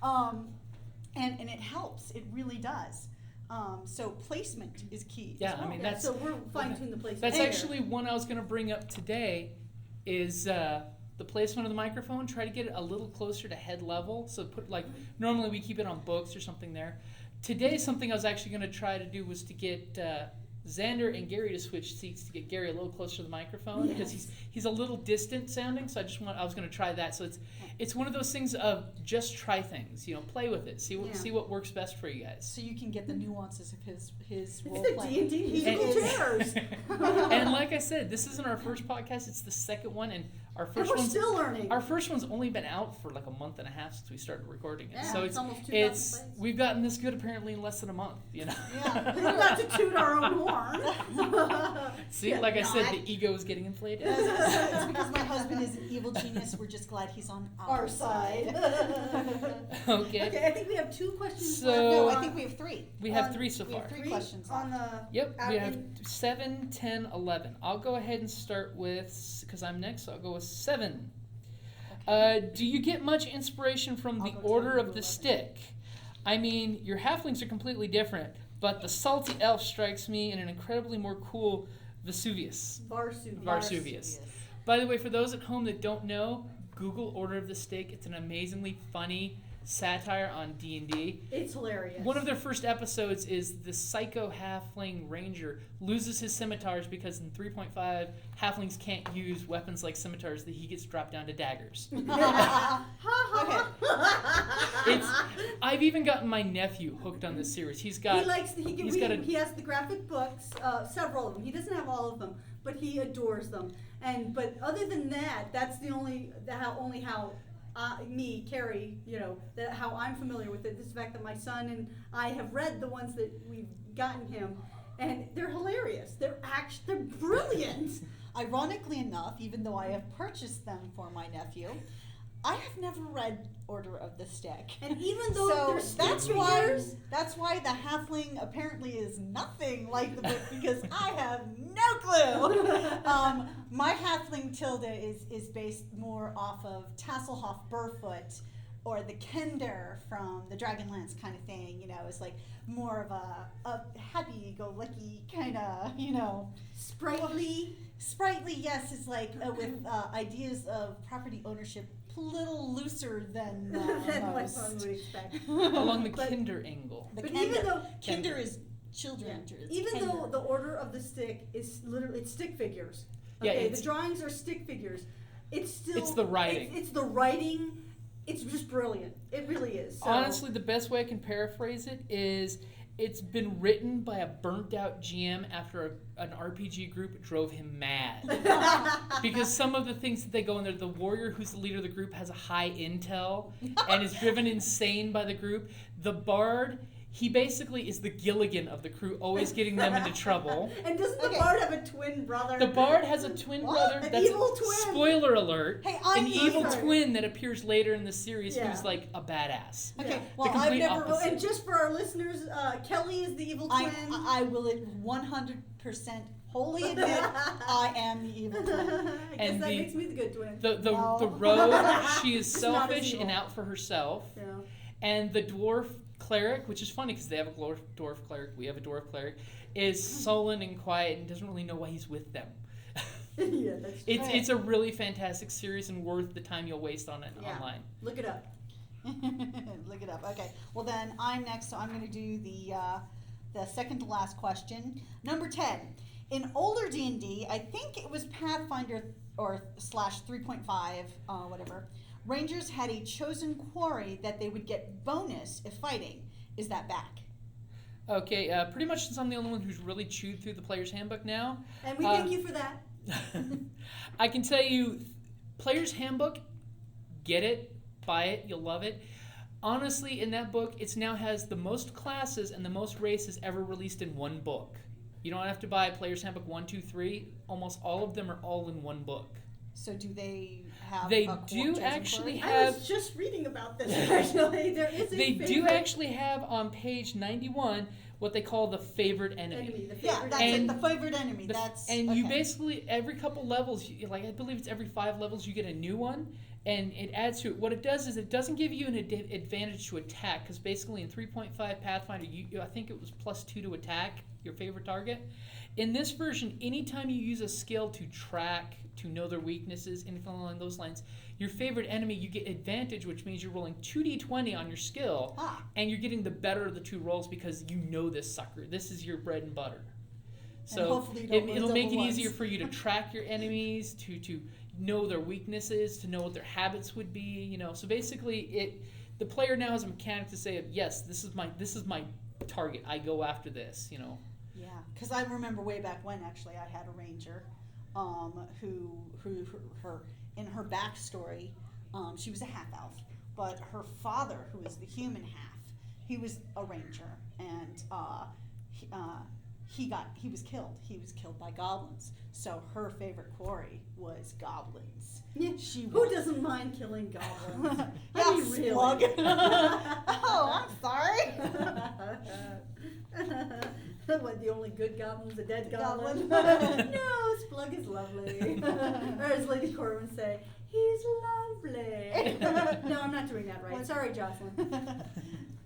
And it helps. It really does. So placement is key. Yeah, as well. I mean, So we're fine-tuning the placement. That's there. actually one I was going to bring up today is the placement of the microphone. Try to get it a little closer to head level. So normally we keep it on books or something there. Today, something I was actually going to try to do was to get Xander and Gary to switch seats to get Gary a little closer to the microphone because he's a little distant sounding. So I was going to try that. So it's one of those things of just try things. Play with it. See what works best for you guys. So you can get the nuances of his role It's the playing. D&D musical chairs. And like I said, this isn't our first podcast. It's the second one, and our And first we're one's still learning. Our first one's only been out for like a month and a half since we started recording it. Yeah, So it's almost 2,000 it's plays. we've gotten this good apparently in less than a month, Yeah. We've got to toot our own horn. See, Yeah, like I said, not. the ego is getting inflated. It's because my husband is an evil genius. We're just glad he's on our side. Okay. Okay, I think we have 2 questions So- left. No, I think we have 3. We have On- 3 so We far. have 3 questions on left. the. Yep, we have in- 7, 10, 11. I'll go ahead and start with, because I'm next, so I'll go with 7. Do you get much inspiration from I'll the go Order 10, of you the 11. Stick? I mean, your halflings are completely different, but the salty elf strikes me in an incredibly more cool Vesuvius. Varsuvius. By the way, for those at home that don't know, Google Order of the Stick. It's an amazingly funny satire on D&D. It's hilarious. One of their first episodes is the psycho halfling ranger loses his scimitars because in 3.5 halflings can't use weapons like scimitars, that he gets dropped down to daggers. I've even gotten my nephew hooked on this series. He's got He has the graphic books, several of them. He doesn't have all of them, but he adores them. But other than that, that's how me, Carrie, how I'm familiar with it. This is the fact that my son and I have read the ones that we've gotten him, and they're hilarious. They're brilliant. Ironically enough, even though I have purchased them for my nephew, I have never read Order of the Stick. And even though they're stick that's figures, why the halfling apparently is nothing like the book, because I have no clue. My halfling Tilda is based more off of Tasselhoff Burfoot or the Kender from the Dragonlance kind of thing. It's like more of a happy-go-lucky kind of, Sprightly, yes, is like with ideas of property ownership a little looser than than what most. one would expect. along the But- kinder angle. The But Kender. even though- Kinder is children. It's Even though Kender. the Order of the Stick is literally, it's stick figures. Yeah, Okay, it's- the drawings are stick figures. It's still. It's the writing. It's the writing. It's just brilliant. It really is. So. Honestly, the best way I can paraphrase it is it's been written by a burnt out GM after an RPG group drove him mad. Because some of the things that they go in there, the warrior who's the leader of the group has a high intel and is driven insane by the group. The bard, he basically is the Gilligan of the crew, always getting them into trouble. And doesn't the bard have a twin brother? The bard has a twin brother. An That's evil twin. Spoiler alert. Hey, an I'm evil sorry. twin that appears later in the series Yeah. who's like a badass. Okay, Yeah. well, The I've complete never. opposite. And just for our listeners, Kelly is the evil twin. I will 100% wholly admit I am the evil twin. I guess And that the- makes me the good twin. The No. rogue, she is It's not as selfish and evil. out for herself. Yeah. And the dwarf cleric, which is funny because they have a dwarf cleric, we have a dwarf cleric, is sullen and quiet and doesn't really know why he's with them. Yeah, that's It's Right. it's a really fantastic series and worth the time you'll waste on it Yeah. online. Look it up. Look it up. Okay. Well, then I'm next, so I'm going to do the second to last question. Number 10. In older D&D, I think it was Pathfinder or /3.5, whatever. Rangers had a chosen quarry that they would get bonus if fighting. Is that back? Okay, pretty much since I'm the only one who's really chewed through the player's handbook now, And we thank you for that. I can tell you, Player's Handbook, get it, buy it, you'll love it. Honestly, in that book, it now has the most classes and the most races ever released in one book. You don't have to buy Player's Handbook 1, 2, 3. Almost all of them are all in one book. So do they have They a do chosen actually quarry? I have- was just reading about this actually. There is a They do favorite- actually have on page 91 what they call the favored enemy. The Yeah, favorite that's And it. The favorite enemy. You okay. basically every couple levels, like I believe it's every 5 levels, you get a new one, and it adds to it. What it does is it doesn't give you an advantage to attack, because basically in 3.5 Pathfinder, I think it was +2 to attack your favorite target. In this version, anytime you use a skill to track, to know their weaknesses, anything along those lines, your favorite enemy, you get advantage, which means you're rolling 2d20 on your skill, and you're getting the better of the 2 rolls because you know this sucker. This is your bread and butter. So hopefully you don't roll it'll make it double easier ones. for you to track your enemies, to know their weaknesses, to know what their habits would be. You know, so basically, the player now has a mechanic to say, yes, this is my target. I go after this. You know. Yeah, because I remember way back when actually I had a ranger, who her in her backstory, she was a half elf, but her father, who was the human half, he was a ranger, and he was killed. He was killed by goblins. So her favorite quarry was goblins. Yeah. Who doesn't mind killing goblins? Yeah, I mean, really. Slug. Oh, I'm sorry. What, the only good goblin's a dead goblin? Goblin. No, Splug is lovely. Or as Lady Cora would say, he's lovely. No, I'm not doing that right. What? Sorry, Jocelyn.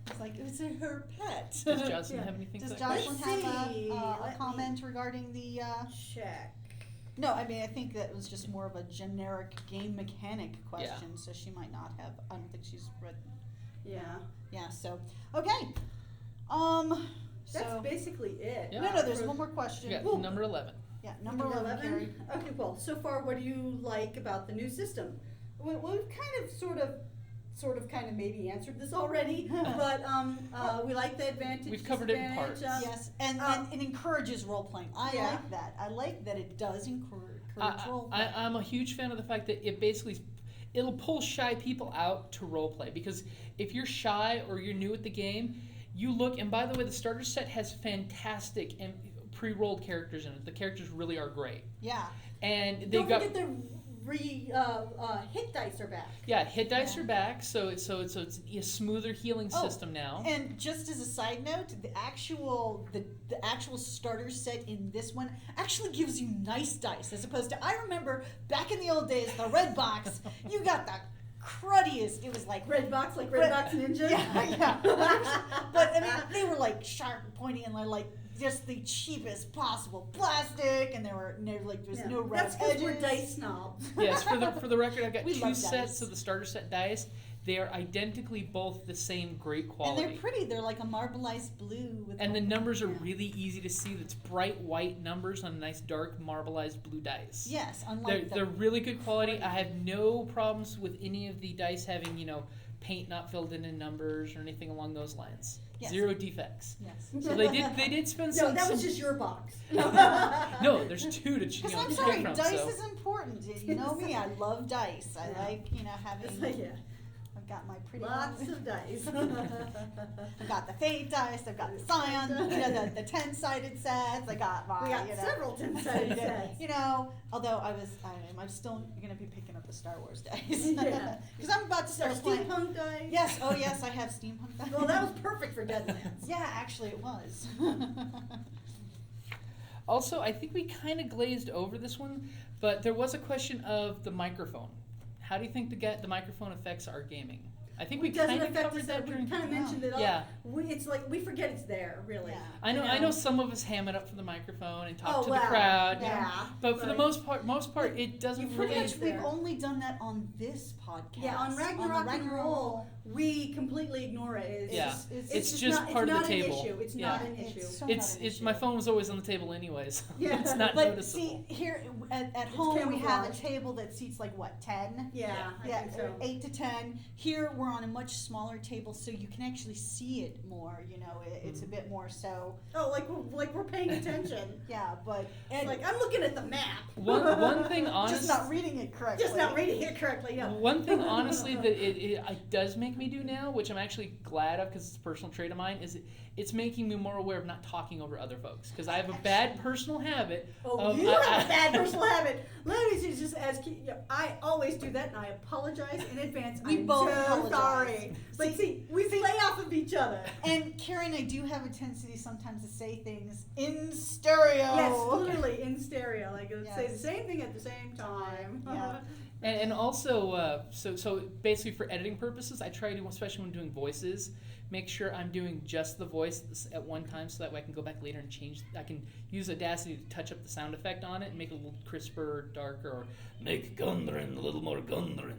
It's like, it's her pet. Does Jocelyn Yeah. have anything Does to say? Jocelyn Let's have see. a Let comment regarding the... Check. No, I mean, I think that was just more of a generic game mechanic question, so she might not have... I don't think she's read... Yeah. Yeah, so... Okay. That's So... basically it. Yeah. No, there's For- one more question. Yeah, Well, number 11. Yeah, number 11, Carrie. Okay, well, so far, what do you like about the new system? We've kind of kind of maybe answered this already, but we like the advantage. We've covered it in disadvantage, parts. Yes, and it encourages role-playing. I Yeah. like that. I like that it does encourage role-playing. I'm a huge fan of the fact that it'll pull shy people out to roleplay, because if you're shy or you're new at the game, you look, and by the way, the starter set has fantastic and pre-rolled characters in it. The characters really are great, Yeah. and they've Don't got forget the hit dice are back. hit dice Yeah. are back, so it's a smoother healing Oh, system now. And just as a side note, the actual starter set in this one actually gives you nice dice, as opposed to, I remember back in the old days, the red box, you got the cruddiest. It was like Red box, like Red Box Ninja. Yeah. But I mean, they were like sharp and pointy and like just the cheapest possible plastic, and there was Yeah. no rough That's because edges. we're dice snobs. Yes, for the record, I've got We 2 love sets dice. of the starter set dice. They are identically both the same great And quality. they're pretty. They're like a marbleized blue. With And the numbers are Yeah. really easy to see. It's bright white numbers on nice dark marbleized blue dice. Yes, unlike They're really good quality. I have no problems with any of the dice having, paint not filled in numbers or anything along those lines. Yes. 0 defects. Yes. So they did spend No, some. that was some- just your box. no, there's 2 to Because to I'm pick sorry, from. dice so. is important. You know me, I love dice. I Yeah. like, having. It's like, yeah. I've got my pretty Lots ones. of dice. I've got the fate dice. I've got the Scion. The 10-sided sets. I got my. We got several 10-sided sets. Although I'm still gonna be picking up the Star Wars dice. Yeah. Because I'm about to Our start playing. steampunk dice. Yes. Oh yes, I have steampunk dice. Well, that was perfect for Deadlands. Yeah, actually it was. Also, I think we kind of glazed over this one, but there was a question of the microphone. How do you think the microphone affects our gaming? I think we It doesn't kind of affect covered us. that We during. kind of mentioned it all. Yeah. It's like we forget it's there, really. Yeah. I know some of us ham it up for the microphone and talk Oh, to wow. the crowd. Yeah. But for the Right. most part, it doesn't Pretty really. much, we've there. only done that on this podcast. Yeah, on the Ragnarok and Roll, we completely ignore it. It's Yeah. just, It's just part of the table. It's not an issue. It's Yeah. not an issue. It's so It's not an it's issue. my phone was always on the table anyways. Yeah. It's not But noticeable. see, here at home we have a camouflage. table that seats like what, 10? Yeah, I Yeah, think so. 8 to 10. Here we're on a much smaller table, so you can actually see it more. It's a bit more so. Oh, like we're paying attention. Yeah, but It's like I'm looking at the map. One thing just honest. not reading it correctly. Just not reading it correctly. Yeah. One thing, honestly, that it does make me do now, which I'm actually glad of because it's a personal trait of mine, is it's making me more aware of not talking over other folks. Because I have a bad personal habit. Oh, of, you have a bad personal habit. Let me just ask you. I always do that, and I apologize in advance. We I'm both so apologize. sorry. But see, we play off of each other. And Carrie and I do have a tendency sometimes to say things in stereo. Yes, literally in stereo. Like, say the Yes. same thing at the same time. Yeah. And also, so basically for editing purposes, I try to, especially when doing voices, make sure I'm doing just the voice at one time, so that way I can go back later and change. I can use Audacity to touch up the sound effect on it and make it a little crisper, darker, or make Gundren a little more Gundren,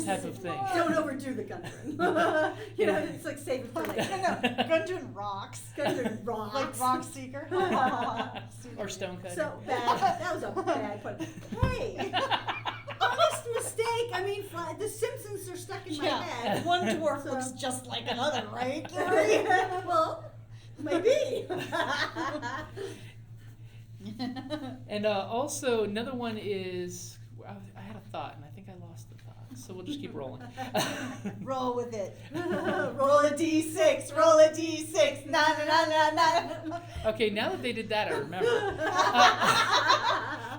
type of thing. Don't overdo the Gundren. It's like save it for later. No, Gundren rocks. Gundren rocks. Like Rock Seeker. Or Stonecutter. So bad. That was a bad pun. Hey, honest mistake. I mean, the Simpsons are stuck in my head. One dwarf So- looks just like another, right, Carrie? Well, maybe. And also another one is I had a thought and I think I lost the thought, so we'll just keep rolling. Roll with it. Roll a d6. Roll a d6. Na na na na na. Okay, now that they did that, I remember.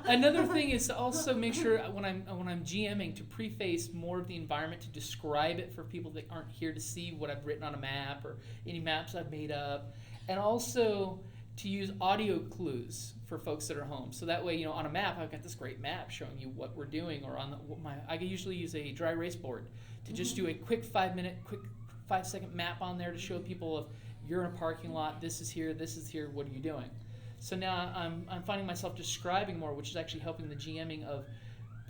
Another thing is to also make sure when I'm GMing to preface more of the environment to describe it for people that aren't here to see what I've written on a map or any maps I've made up, and also to use audio clues for folks that are home. So that way, on a map, I've got this great map showing you what we're doing, or I usually use a dry erase board to just do a quick 5-second map on there to show people if you're in a parking lot, this is here, what are you doing? So now I'm finding myself describing more, which is actually helping the GMing of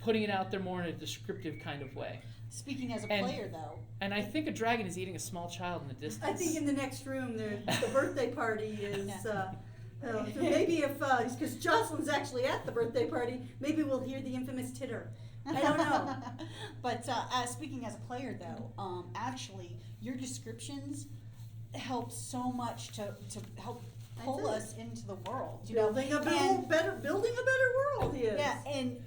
putting it out there more in a descriptive kind of way. Speaking as a player, though. And I think a dragon is eating a small child in the distance. I think in the next room, the birthday party is. So maybe if, because Jocelyn's actually at the birthday party, maybe we'll hear the infamous titter. I don't know. But speaking as a player, though, actually, your descriptions help so much to help pull us into the world. Building a better world. Yes. Yeah, and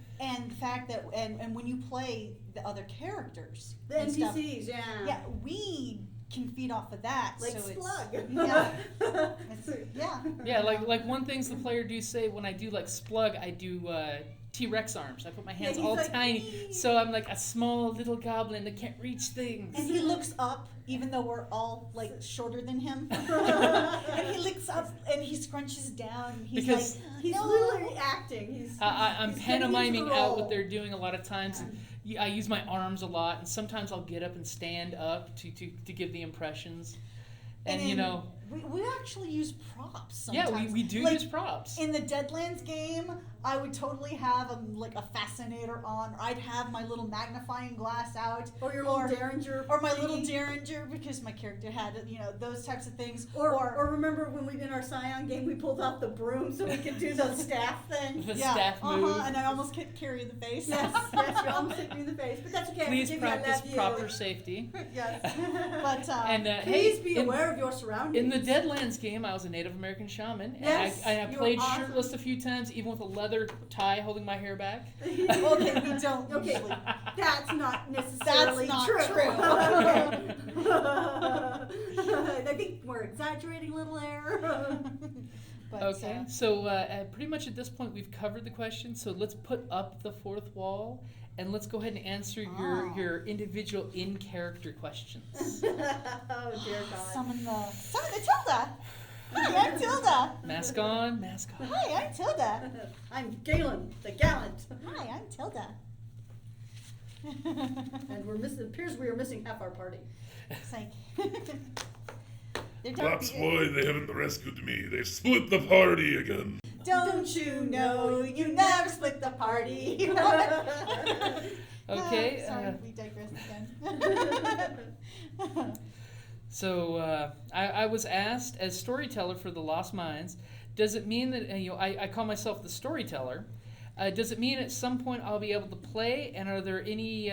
the fact that and when you play the other characters, The and stuff, NPCs, yeah, we can feed off of that. Like so Slug. Yeah, like one things the player do say when I do like Splug, I do T-Rex arms. I put my hands he's all like, tiny, "Ee." so I'm like a small little goblin that can't reach things. And he looks up, even though we're all like shorter than him. And he looks up and he scrunches down. And he's Because like, He's no. literally acting. I'm he's getting into pantomiming the out role. what they're doing a lot of times. And I use my arms a lot, and sometimes I'll get up and stand up to give the impressions. And then we actually use props sometimes. yeah, we do Like, use props. In the Deadlands game, I would totally have a fascinator on. Or I'd have my little magnifying glass out. Or your little Derringer. Or my little thingy. Derringer, because my character had, those types of things. Or remember when we did our Scion game, we pulled out the broom so we could do the staff thing? The staff move. And I almost hit Carrie in the face. Yes, you almost hit me in the face, but that's okay. Please I forgive you, I practice love you. proper safety. Yes. But, And Please hey, be aware of your surroundings. in the Deadlands game, I was a Native American shaman, Yes, and I you played were awesome. shirtless a few times, even with a leather tie holding my hair back. okay, we don't Okay, usually. that's not necessarily That's not true. true. I think we're exaggerating a little there. But, Okay, so pretty much at this point we've covered the question. So let's put up the fourth wall, and let's go ahead and answer your individual in-character questions. Oh dear God. Summon Tilda. Hi, I'm Tilda. Mask on, mask off. Hi, I'm Tilda. I'm Galen, the gallant, Hi, I'm Tilda. and it appears we are missing half our party. It's like they're That's why they haven't rescued me. They've split the party again. Don't you know you never split the party? Okay. Sorry, we digress again. So I was asked as storyteller for the Lost Mines, does it mean that I call myself the storyteller? Does it mean at some point I'll be able to play? And are there any?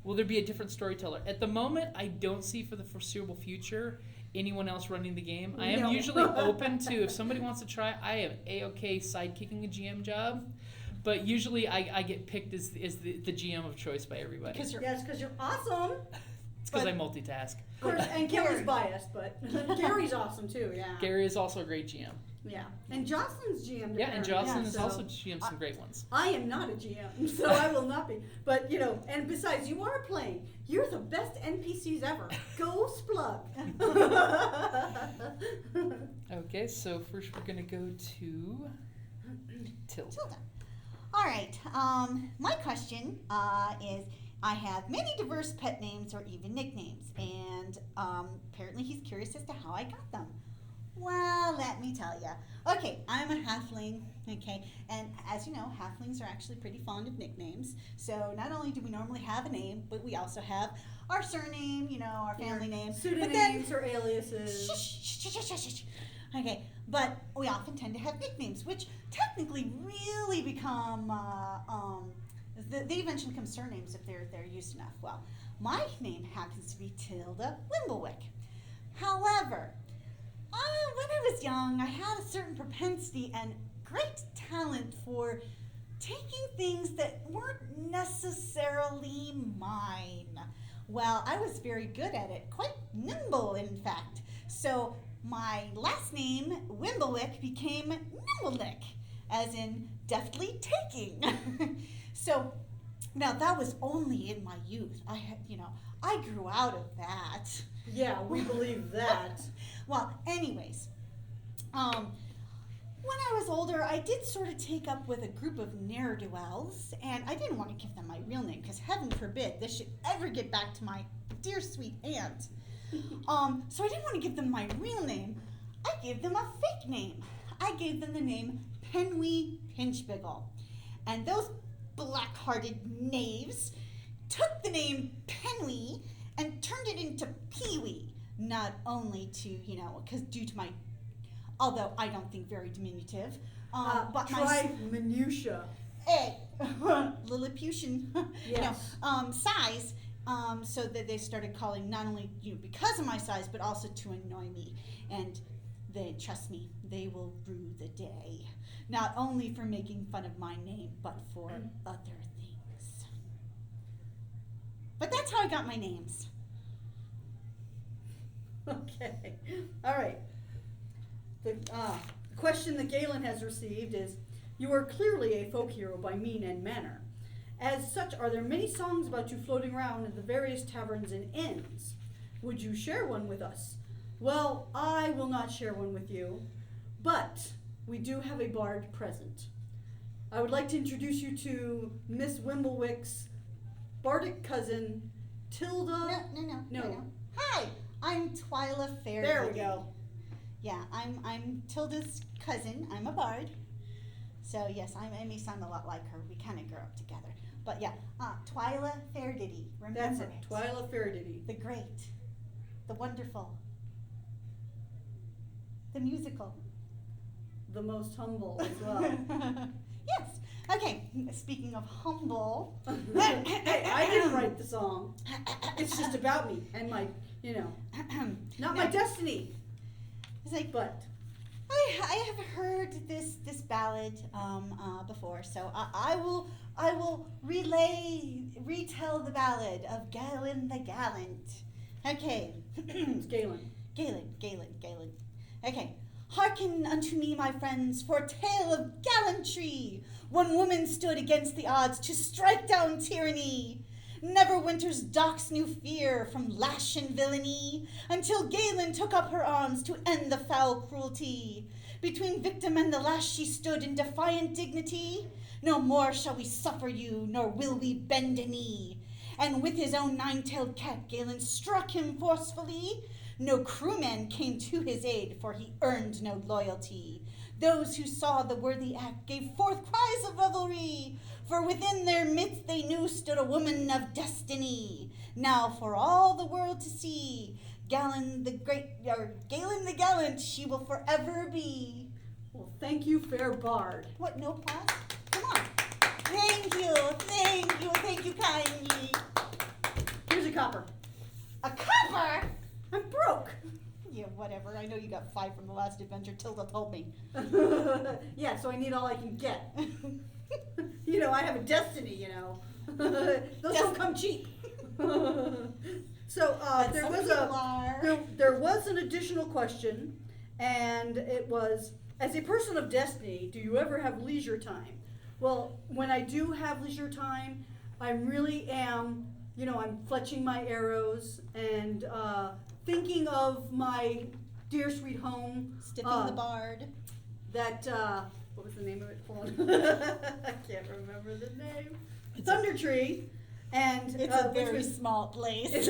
Will there be a different storyteller? At the moment, I don't see for the foreseeable future anyone else running the game. I am No. usually open to if somebody wants to try. I am a-okay sidekicking a GM job, but usually I get picked as the GM of choice by everybody. Because you're Yes, because you're awesome. It's because I multitask. Of course, and Gary's biased, but Gary's awesome too. Yeah. Gary is also a great GM. Yeah, and Jocelyn's GM. Yeah, and Jocelyn apparently, has so also GM some great ones. I am not a GM, so I will not be. But and besides, you are playing. You're the best NPCs ever. Go Splug. Okay, so first we're gonna go to Tilda. Tilda. All right. My question is, I have many diverse pet names or even nicknames, and apparently he's curious as to how I got them. Well, let me tell you. Okay, I'm a halfling, okay, and as you know, halflings are actually pretty fond of nicknames. So not only do we normally have a name, but we also have our surname, our family name. Pseudonyms or aliases. Okay, but we often tend to have nicknames, which technically really become, they eventually become surnames if they're used enough. Well, my name happens to be Tilda Wimblewick. However, when I was young, I had a certain propensity and great talent for taking things that weren't necessarily mine. Well, I was very good at it, quite nimble, in fact. So my last name, Wimblewick, became Nimblenick, as in deftly taking. So now that was only in my youth. I grew out of that. Yeah, we believe that. Well, anyways, when I was older, I did sort of take up with a group of ne'er-do-wells, and I didn't want to give them my real name, because heaven forbid this should ever get back to my dear sweet aunt. So I didn't want to give them my real name. I gave them a fake name. I gave them the name Penwee Pinchbiggle. And those black-hearted knaves took the name Penwee and turned it into Peewee. Not only to, because due to my, although I don't think very diminutive, but try minutia. Lilliputian, Yes. size, so that they started calling not only, because of my size, but also to annoy me. And they, trust me, they will rue the day. Not only for making fun of my name, but for other things. But that's how I got my names. Okay. All right. The question that Galen has received is, you are clearly a folk hero by mien and manner. As such, are there many songs about you floating around in the various taverns and inns? Would you share one with us? Well, I will not share one with you, but we do have a bard present. I would like to introduce you to Miss Wimblewick's bardic cousin, Tilda. No. Hi, I'm Twyla Fair. There we go. Yeah, I'm Tilda's cousin. I'm a bard. So yes, I may sound a lot like her. We kind of grew up together. But yeah, Twyla Fairdiddy. Remember That's it, Twyla Fairdiddy. The great, the wonderful, the musical. The most humble as well. Yes. Okay, speaking of humble. Hey, I didn't write the song. It's just about me and my, not my destiny. It's like, But I have heard this ballad before, so I will retell the ballad of Galen the Gallant. Okay. it's Galen. Galen. Okay. Hearken unto me, my friends, for a tale of gallantry. One woman stood against the odds to strike down tyranny. Neverwinter's docks knew fear from lash and villainy, until Galen took up her arms to end the foul cruelty. Between victim and the lash she stood in defiant dignity. No more shall we suffer you, nor will we bend a knee. And with his own nine-tailed cat, Galen struck him forcefully. No crewman came to his aid, for he earned no loyalty. Those who saw the worthy act gave forth cries of revelry, for within their midst they knew stood a woman of destiny. Now for all the world to see, Galen the Gallant, she will forever be. Well, thank you, fair bard. What, no applause? Come on. Thank you kindly. Here's a copper. A copper? I'm broke. Yeah, whatever. I know you got 5 from the last adventure, Tilda told me. Yeah, so I need all I can get. I have a destiny, Those don't come cheap. So there was an additional question, and it was, as a person of destiny, do you ever have leisure time? Well, when I do have leisure time, I really am, I'm fletching my arrows and thinking of my dear sweet home. Stiffing the bard. That, what was the name of it? Hold on. I can't remember the name. Thunder Tree. And It's a which very was- small place.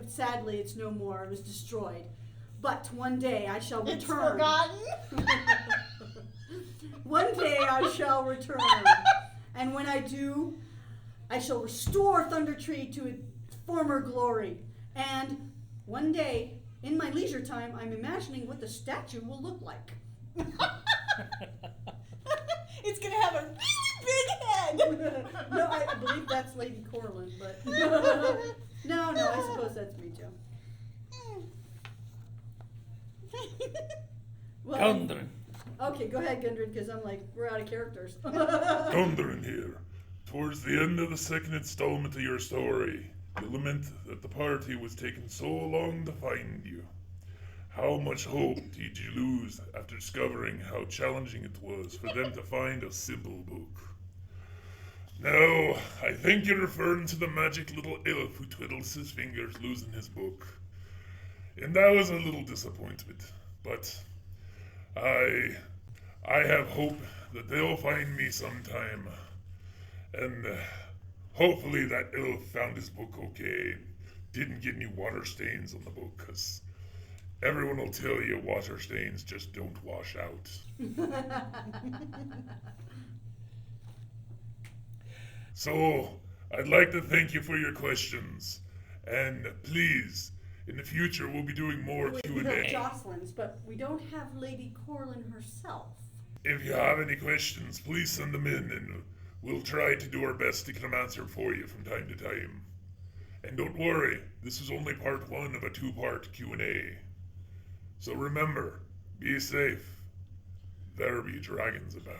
sadly, it's no more. It was destroyed. But one day I shall It's return. forgotten. One day I shall return. And when I do, I shall restore Thunder Tree to its former glory. And one day, in my leisure time, I'm imagining what the statue will look like. It's gonna have a really big head. No, I believe that's Lady Corlin, but no, I suppose that's me, Joe. Well, Gundren. okay, go ahead, Gundren, because I'm like, we're out of characters. Gundren here. Towards the end of the second installment of your story, you lament that the party was taking so long to find you. How much hope did you lose after discovering how challenging it was for them to find a simple book? No, I think you're referring to the magic little elf who twiddles his fingers losing his book. And that was a little disappointment, but I have hope that they'll find me sometime. And hopefully that elf found his book okay. Didn't get any water stains on the book, because everyone will tell you water stains just don't wash out. So, I'd like to thank you for your questions. And please, in the future, we'll be doing more We have Q&A. Jocelyn's, but we don't have Lady Corlin herself. If you have any questions, please send them in, and we'll try to do our best to get them answered for you from time to time. And don't worry, this is only part one of a two-part Q&A. So remember, be safe. There be dragons about.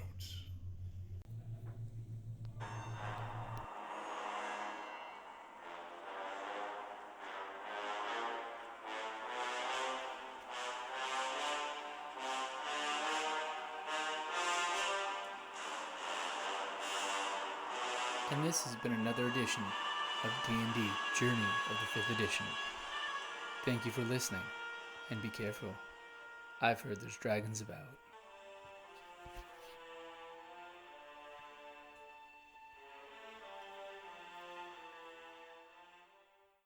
And this has been another edition of D&D Journey of the 5th Edition. Thank you for listening, and be careful. I've heard there's dragons about.